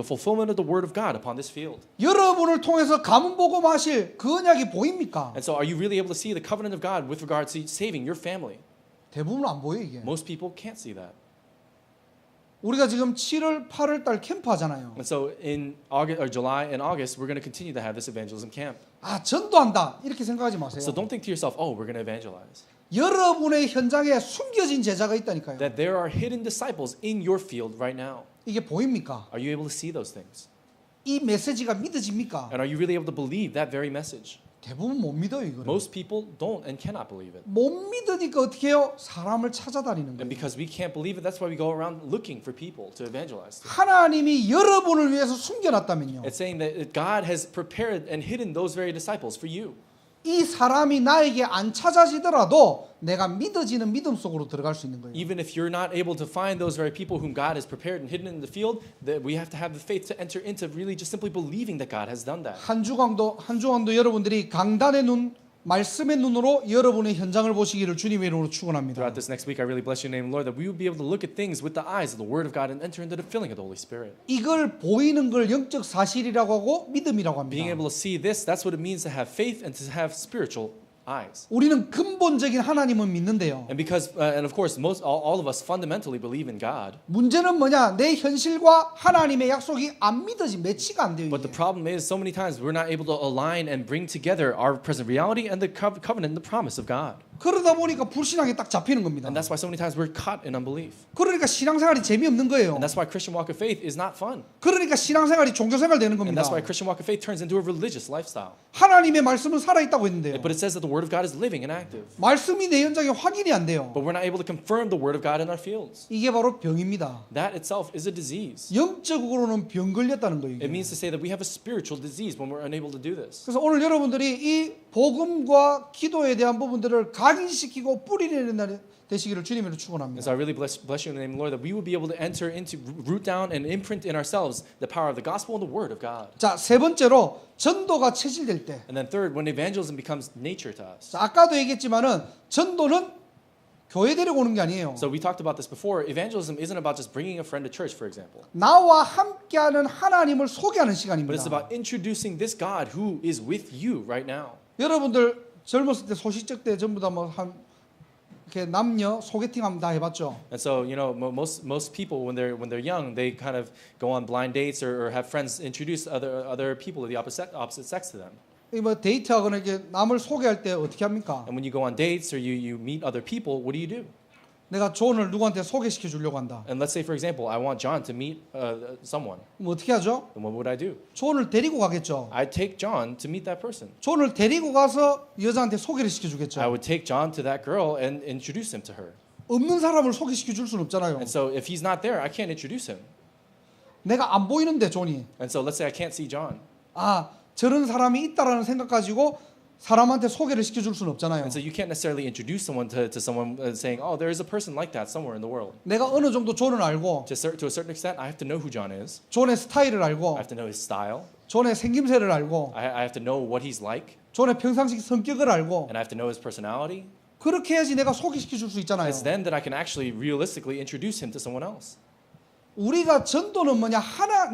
fulfillment of the Word of God upon this field. 여러분을 통해서 가문 복음하실 그 언약이 보입니까? And so, are you really able to see the covenant of God with regard to saving your family? 대부분 안 보여 이게. Most people can't see that. 우리가 지금 7월, 8월 달 캠프 하잖아요. And so, in August or July and August, we're going to continue to have this evangelism camp. 아, 전도한다. 이렇게 생각하지 마세요. So don't think to yourself, oh, we're going to evangelize. 여러분의 현장에 숨겨진 제자가 있다니까요. That there are hidden disciples in your field right now. 이게 보입니까? Are you able to see those things? 이 메시지가 믿어집니까? And are you really able to believe that very message? 대부분 못 믿어요, 이거를. Most people don't and cannot believe it. 못 믿으니까 어떻게 해요? 사람을 찾아다니는 And 거예요. because we can't believe it, that's why we go around looking for people to evangelize to. 하나님이 여러분을 위해서 숨겨놨다면요. It's saying that God has prepared and hidden those very disciples for you. 이 사람이 나에게 안 찾아지더라도 내가 믿어지는 믿음 속으로 들어갈 수 있는 거예요. Even if you're not able to find those very people whom God has prepared and hidden in the field, that we have to have the faith to enter into really just simply believing that God has done that. 한 주간도 여러분들이 강단의 눈, 말씀의 눈으로 여러분의 현장을 보시기를 주님의 이름으로 축원합니다. Throughout this next week, I really bless your name, Lord, that we will be able to look at things with the eyes of the Word of God and enter into the filling of the Holy Spirit. 이걸 보이는 걸 영적 사실이라고 하고 믿음이라고 Being 합니다. able to see this, that's what it means to have faith and to have spiritual eyes. 우리는 근본적인 하나님은 믿는데요. And because, and of course, all of us fundamentally believe in God. 문제는 뭐냐? 내 현실과 하나님의 약속이 안 믿어지 매치가 안 돼요. But the 이게. problem is, so many times we're not able to align and bring together our present reality and the covenant and the promise of God. 그러다 보니까 불신앙에 딱 잡히는 겁니다. And that's why so many times we're caught in unbelief. 그러니까 신앙생활이 재미없는 거예요. And that's why Christian walk of faith is not fun. 그러니까 신앙생활이 종교생활 되는 And 겁니다. that's why Christian walk of faith turns into a religious lifestyle. 하나님의 말씀은 살아있다고 했는데요. But it says that the Word of God is living and active. 말씀이 내 현장에 확인이 안 돼요. But we're not able to confirm the Word of God in our fields. 이게 바로 병입니다. That itself is a disease. 영적으로는 병 걸렸다는 거예요. It means to say that we have a spiritual disease when we're unable to do this. 그래서 오늘 여러분들이 이 복음과 기도에 대한 부분들을 각인시키고 뿌리내는 날이 되시기를 주님으로 And 축원합니다. so I really bless you in the name of the Lord that we will be able to enter into, root down and imprint in ourselves the power of the gospel and the Word of God. 자, 세 번째로 전도가 체질될 때. And then third, when evangelism becomes nature to us. 자, 아까도 얘기했지만은 전도는 교회 데리고 오는 게 아니에요. So we talked about this before. Evangelism isn't about just bringing a friend to church, for example. 나와 함께하는 하나님을 소개하는 But it's 시간입니다. about introducing this God who is with you right now. 여러분들 젊었을 때 소시적 때 전부 다 뭐 한 이렇게 남녀 소개팅 한번 다 해봤죠. And so, you know, most people when they're young, they kind of go on blind dates or have friends introduce other people of the opposite sex to them. 이 뭐 데이트하거나 이렇게 남을 소개할 때 어떻게 합니까? And when you go on dates or you meet other people, what do? 내가 존을 누구한테 소개시켜 주려고 한다. And let's say, for example, I want John to meet someone. 그럼 어떻게 하죠? Then what would I do? 존을 데리고 가겠죠. I'd take John to meet that person. 존을 데리고 가서 여자한테 소개를 시켜주겠죠. I would take John to that girl and introduce him to her. 없는 사람을 소개시켜 줄 수는 없잖아요. And so if he's not there, I can't introduce him. 내가 안 보이는데 존이 And so let's say I can't see John. 아 저런 사람이 있다라는 생각 가지고 사람한테 소개를 시켜줄 수는 없잖아요. And so you can't necessarily introduce someone to someone saying, oh, there is a person like that somewhere in the world. 내가 어느 정도 존을 알고 To a certain extent, I have to know who John is. 존의 스타일을 I 알고 have to know his style. 존의 생김새를 알고 I have to know what he's like. 존의 평상시 성격을 알고 And I have to know his personality. 그렇게 해야지 내가 소개시켜줄 수 있잖아요. It's then that I can actually realistically introduce him to someone else. 우리가 전도는 뭐냐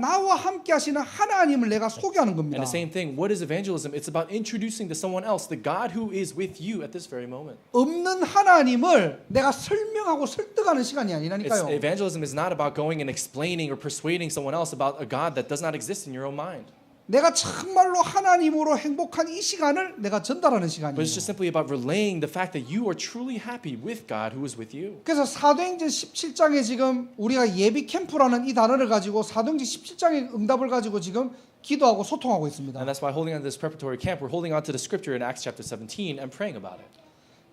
나와 함께 하시는 하나님을 내가 소개하는 And 겁니다. the same thing, what is evangelism? It's about introducing to someone else the God who is with you at this very moment. 없는 하나님을 내가 설명하고 설득하는 시간이 아니라니까요. Evangelism is not about going and explaining or persuading someone else about a God that does not exist in your own mind. 내가 정말로 하나님으로 행복한 이 시간을 내가 전달하는 But 시간이에요. it's just simply about relaying the fact that you are truly happy with God who is with you. 그래서 사도행전 17장에 지금 우리가 예비 캠프라는 이 단어를 가지고 사도행전 17장의 응답을 가지고 지금 기도하고 소통하고 있습니다. And that's why holding on to this preparatory camp, we're holding on to the scripture in Acts chapter 17 and praying about it.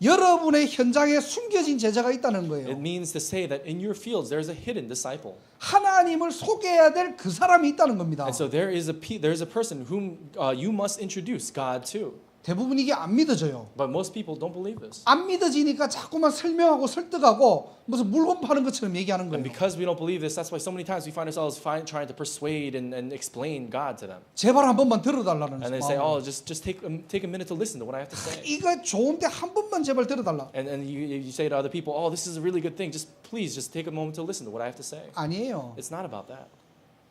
여러분의 현장에 숨겨진 제자가 있다는 It 거예요. means to say that in your fields there's a hidden disciple. 하나님을 소개해야 될 그 사람이 있다는 겁니다. And so there's a person whom you must introduce God to. 대부분 이게 안 믿어져요. But most people don't believe this. 안 믿어지니까 자꾸만 설명하고 설득하고 무슨 물건 파는 것처럼 얘기하는 And 거예요. because we don't believe this, that's why so many times we find ourselves trying to persuade and explain God to them. 제발 한 번만 들어달라는 And they say, 마음으로. oh, just take a minute to listen to what I have to say. 이거 좋은데 한 번만 제발 들어달라. And you say to other people, oh, this is a really good thing. Please take a moment to listen to what I have to say. 아니에요. It's not about that.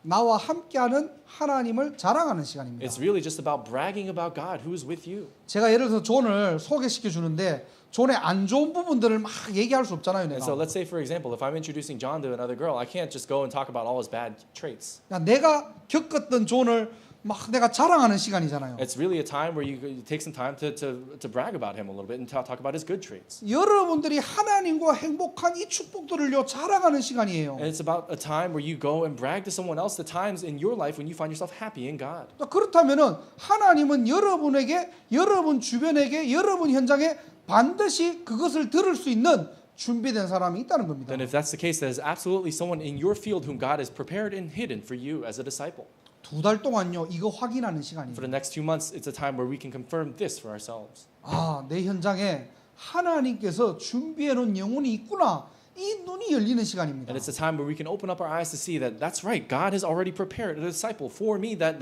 나와 함께하는 하나님을 자랑하는 시간입니다. It's really just about bragging about God who is with you. 제가 예를 들어서 존을 소개시켜 주는데 존의 안 좋은 부분들을 막 얘기할 수 없잖아요. And 내가. so let's say, for example, if I'm introducing John to another girl, I can't just go and talk about all his bad traits. 그러니까 내가 겪었던 존을 막 내가 자랑하는 시간이잖아요. It's really a time where you take some time to brag about him a little bit and talk about his good traits. 여러분들이 하나님과 행복한 이 축복들을요 자랑하는 시간이에요. And it's about a time where you go and brag to someone else the times in your life when you find yourself happy in God. 그렇다면은 하나님은 여러분에게, 여러분 주변에게, 여러분 현장에 반드시 그것을 들을 수 있는 준비된 사람이 있다는 겁니다. Then if that's the case, there's absolutely someone in your field whom God has prepared and hidden for you as a disciple. 2달 동안요 이거 확인하는 For 시간이에요. the next 2 months, it's a time where we can confirm this for ourselves. 아, 내 현장에 하나님께서 준비해 놓은 영혼이 있구나. 이 눈이 열리는 시간입니다. And it's a time where we can open up our eyes to see that that's right. God has already prepared a disciple for me that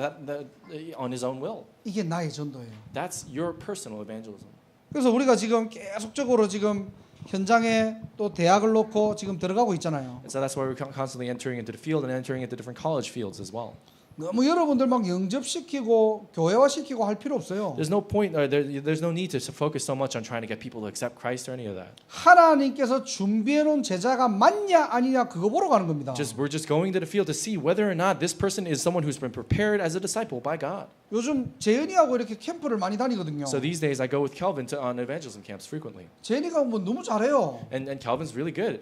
on His own will. 이게 나의 전도예요. That's your personal evangelism. 그래서 우리가 지금 계속적으로 지금 현장에 또 대학을 놓고 지금 들어가고 있잖아요. And so that's why we're constantly entering into the field and entering into different college fields as well. 너무 여러분들 막 영접시키고 교회화시키고 할 필요 없어요. There's no point, or there's no need to focus so much on trying to get people to accept Christ or any of that. 하나님께서 준비해 놓은 제자가 맞냐 아니냐 그거 보러 가는 겁니다. We're just going to the field to see whether or not this person is someone who's been prepared as a disciple by God. 요즘 재현이하고 이렇게 캠프를 많이 다니거든요. So these days I go with Kelvin on evangelism camps frequently. 재현이가 뭐 너무 잘해요. And Kelvin's really good.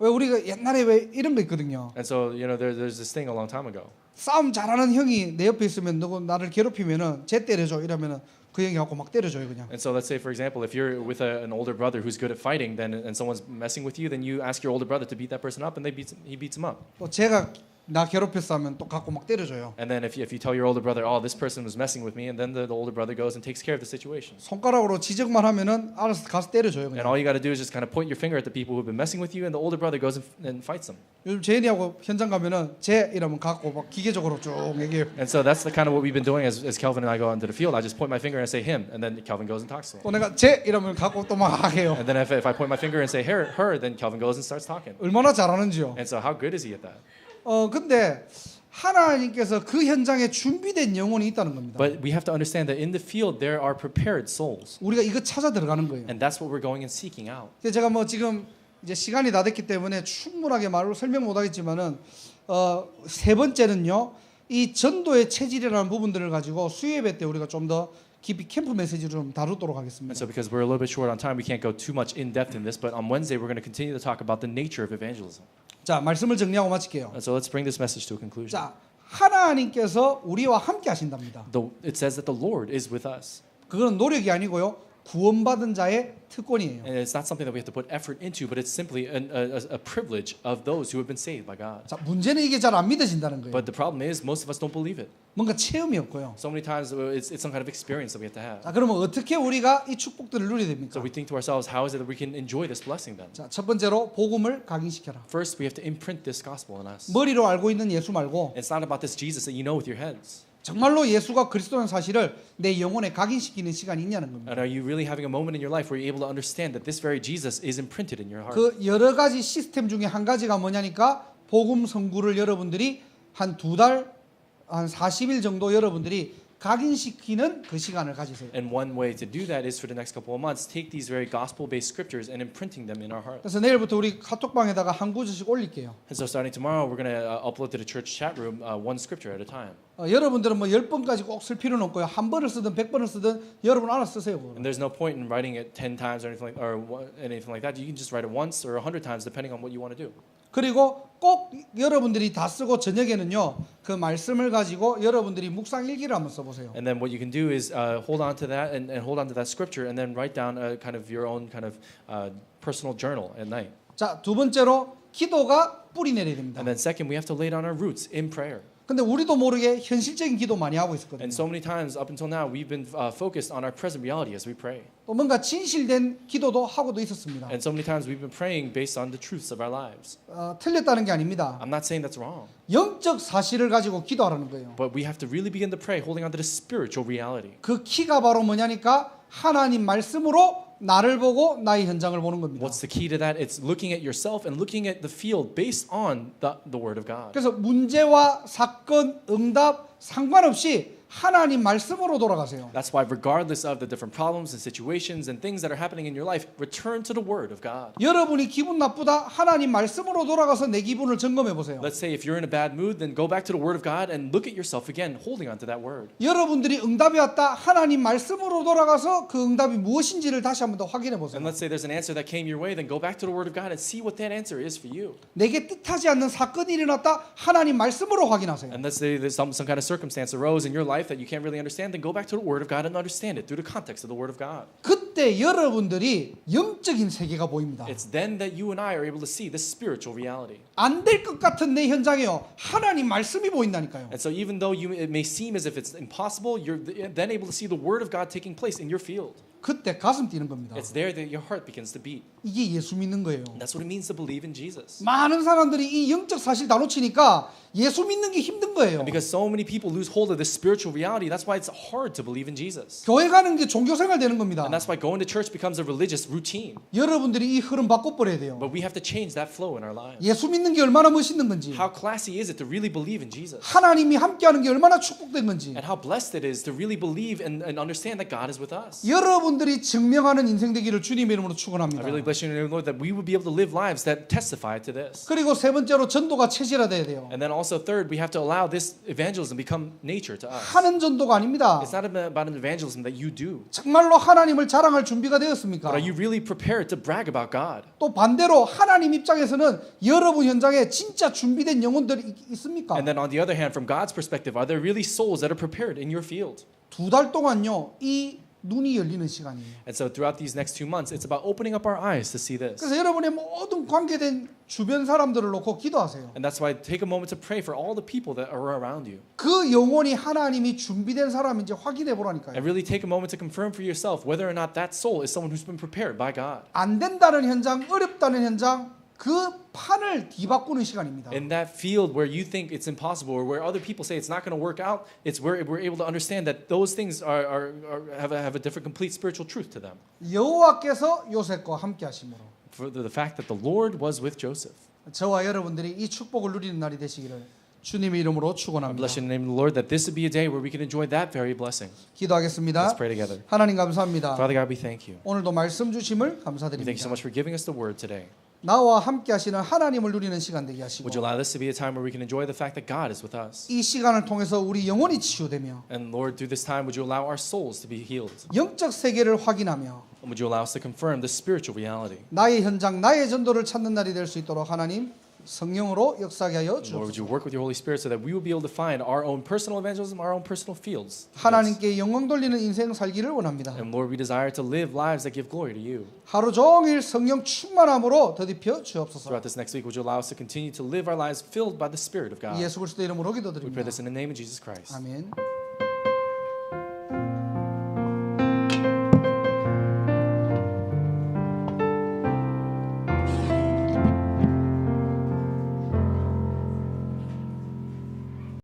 왜 우리가 옛날에 왜 이런 거 있거든요. And so, you know, there's this thing a long time ago. 싸움 잘하는 형이 내 옆에 있으면 누구 나를 괴롭히면은 쟤 때려줘 이러면은 그 형이 갖고 막 때려줘요 그냥. And so let's say, for example, if you're with an older brother who's good at fighting, then and someone's messing with you, then you ask your older brother to beat that person up, and he beats him up. 또 제가 나 괴롭혔어 하면 또 갖고 막 때려줘요. And then if you tell your older brother, oh, this person was messing with me, and then the older brother goes and takes care of the situation. 손가락으로 지적만 하면은 알아서 가서 때려줘요 And 그냥. all you got to do is just kind of point your finger at the people who've been messing with you, and the older brother goes and fights them. 요즘 재현이하고 현장 가면은 쟤 이러면 갖고 막 기계적으로 쭉 얘기해요. And so that's the kind of what we've been doing as Kelvin and I go out into the field. I just point my finger and say him, and then Kelvin goes and talks to him. 또 내가 쟤 이러면 갖고 또 막 해요. And then if I point my finger and say her, then Kelvin goes and starts talking. 얼마나 잘하는지요. And so how good is he at that? 근데 하나님께서 그 현장에 준비된 영혼이 있다는 겁니다. But we have to understand that in the field there are prepared souls. 우리가 이거 찾아 들어가는 거예요. And that's what we're going and seeking out. 근데 제가 뭐 지금 이제 시간이 다 됐기 때문에 충분하게 말로 설명 못 하겠지만은 세 번째는요. 이 전도의 체질이라는 부분들을 가지고 수요예배 때 우리가 좀 더 깊이 캠프 메시지를 좀 다루도록 And 하겠습니다. so because we're a little bit short on time, we can't go too much in depth in this, but on Wednesday we're going to continue to talk about the nature of evangelism. 자, 말씀을 정리하고 마칠게요. And so let's bring this message to a conclusion. 자, 하나님께서 우리와 함께 하신답니다. It says that the Lord is with us. 그건 노력이 아니고요. 구원받은 자의 특권이에요. And it's not something that we have to put effort into, but it's simply a privilege of those who have been saved by God. 자, 문제는 이게 잘 안 믿어진다는 거예요. But the problem is most of us don't believe it. 뭔가 체험이 없고요. So many times it's some kind of experience that we have to have. 자, 그러면 어떻게 우리가 이 축복들을 누려야 됩니까? So we think to ourselves, how is it that we can enjoy this blessing then? 자, 첫 번째로 복음을 각인시켜라. First, we have to imprint this gospel in us. 머리로 알고 있는 예수 말고 It's not about this Jesus that you know with your heads. 정말로 예수가 그리스도라는 사실을 내 영혼에 각인시키는 시간이 있냐는 겁니다. And are you really having a moment in your life where you're able to understand that this very Jesus is imprinted in your heart? 그 여러 가지 시스템 중에 한 가지가 뭐냐니까 복음 선구를 여러분들이 한 2달, 한 40일 정도 여러분들이 각인시키는 그 시간을 가지세요. And one way to do that is for the next couple of months, take these very gospel-based scriptures and imprinting them in our heart. 그래서 내일부터 우리 카톡방에다가 한 구절씩 올릴게요. And so starting tomorrow, we're going to upload to the church chat room one scripture at a time. 여러분들은 뭐 10번까지 꼭 쓸 필요는 없고요. 한 번을 쓰든 100번을 쓰든 여러분 알아서 쓰세요. And there's no point in writing it 10 times or anything like that. You can just write it once or 100 times depending on what you want to do. 그리고 꼭 여러분들이 다 쓰고 저녁에는요. 그 말씀을 가지고 여러분들이 묵상 일기를 한번 써보세요. And then what you can do is hold on to that and hold on to that scripture and then write down a kind of your own kind of personal journal at night. 자, 두 번째로 기도가 뿌리 내려야 됩니다. And then second, we have to lay down our roots in prayer. 근데 우리도 모르게 현실적인 기도 많이 하고 있었거든요. And so many times up until now, we've been focused on our present reality as we pray. 또 뭔가 진실된 기도도 하고도 있었습니다. And so many times we've been praying based on the truths of our lives. 틀렸다는 게 아닙니다. I'm not saying that's wrong, 영적 사실을 가지고 기도하라는 거예요. but we have to really begin to pray holding on to the spiritual reality. 그 키가 바로 뭐냐니까 하나님 말씀으로 나를 보고 나의 현장을 보는 겁니다. What's the key to that? It's looking at yourself and looking at the field based on the Word of God. 그래서 문제와 사건, 응답 상관없이 하나님 말씀으로 돌아가세요. That's why regardless of the different problems and situations and things that are happening in your life, return to the Word of God. 여러분이 기분 나쁘다 하나님 말씀으로 돌아가서 내 기분을 점검해 보세요. Let's say if you're in a bad mood, then go back to the Word of God and look at yourself again, holding on to that Word. 여러분들이 응답이 왔다 하나님 말씀으로 돌아가서 그 응답이 무엇인지를 다시 한번 더 확인해 보세요. And let's say there's an answer that came your way, then go back to the Word of God and see what that answer is for you. 내게 뜻하지 않는 사건이 일어났다 하나님 말씀으로 확인하세요. And let's say there's some kind of circumstance arose in your life that you can't really understand, then go back to the Word of God and understand it through the context of the Word of God. 그때 여러분들이 영적인 세계가 보입니다. It's then that you and I are able to see this spiritual reality. 안 될 것 같은 내 현장에요. 하나님 말씀이 보인다니까요. And so even though it may seem as if it's impossible, you're then able to see the Word of God taking place in your field. 그때 가슴 뛰는 겁니다. It's there that your heart begins to beat. 이게 예수 믿는 거예요. And that's what it means to believe in Jesus. 많은 사람들이 이 영적 사실 다 놓치니까 예수 믿는 게 힘든 거예요. And because so many people lose hold of this spiritual reality, that's why it's hard to believe in Jesus. 교회 가는 게 종교 생활 되는 겁니다. And that's why going to church becomes a religious routine. 여러분들이 이 흐름 바꿔버려야 돼요. But we have to change that flow in our lives. 예수 믿는 게 얼마나 멋있는 건지, How classy is it to really believe in Jesus? 하나님이 함께하는 게 얼마나 축복된 건지, And how blessed it is to really believe and understand that God is with us. 여러분들이 증명하는 인생 되기를 주님의 이름으로 I 축원합니다. really bless you in the name of the Lord that we would be able to live lives that testify to this. 그리고 세 번째로 전도가 체질화돼야 돼요. And then also third, we have to allow this evangelism become nature to us. 하는 전도가 아닙니다. It's not about an evangelism that you do, 정말로 하나님을 자랑할 준비가 되었습니까? but are you really prepared to brag about God? 또 반대로 하나님 입장에서는 여러분 현장에 진짜 준비된 영혼들이 있습니까? And then on the other hand, from God's perspective, are there really souls that are prepared in your field? 2달 동안요, 이 눈이 열리는 시간이에요. And so throughout these next 2 months, it's about opening up our eyes to see this. 그래서 여러분의 모든 관계된 주변 사람들을 놓고 기도하세요. And that's why take a moment to pray for all the people that are around you. 그 영혼이 하나님이 준비된 사람인지 확인해 보라니까요. And really take a moment to confirm for yourself whether or not that soul is someone who's been prepared by God. 안 된다는 현장, 어렵다는 현장, 그 판을 뒤바꾸는 시간입니다. In that field where you think it's impossible or where other people say it's not going to work out, it's where we're able to understand that those things have a different complete spiritual truth to them. 여호와께서 요셉과 함께 하심으로 For the fact that the Lord was with Joseph. 저와 여러분들이 이 축복을 누리는 날이 되시기를 주님의 이름으로 I 축원합니다. bless you in the name of the Lord that this would be a day where we can enjoy that very blessing. 기도하겠습니다. Let's pray together. 하나님 감사합니다. Father God, we thank you. 오늘도 말씀 주심을 We thank you 감사드립니다. so much for giving us the word today. 나와 함께 하시는 하나님을 누리는 시간 되게 하시고 Would you allow this to be a time where we can enjoy the fact that God is with us? 이 시간을 통해서 우리 영혼이 치유되며 And Lord, through this time, would you allow our souls to be healed? 영적 세계를 확인하며 And would you allow us to confirm the spiritual reality? 나의 현장, 나의 전도를 찾는 날이 될 수 있도록 하나님 성령으로 역사하게 하여 Lord, would you 주옵소서. work with your Holy Spirit so that we will be able to find our own personal evangelism, our own personal fields? 하나님께 영광 돌리는 인생 살기를 원합니다. And Lord, we desire to live lives that give glory to you. 하루 종일 성령 충만함으로 더딥혀 주옵소서. Throughout this next week, would you allow us to continue to live our lives filled by the Spirit of God? 예수 그리스도 이름으로 We pray 기도드립니다. this in the name of Jesus Christ. 아멘.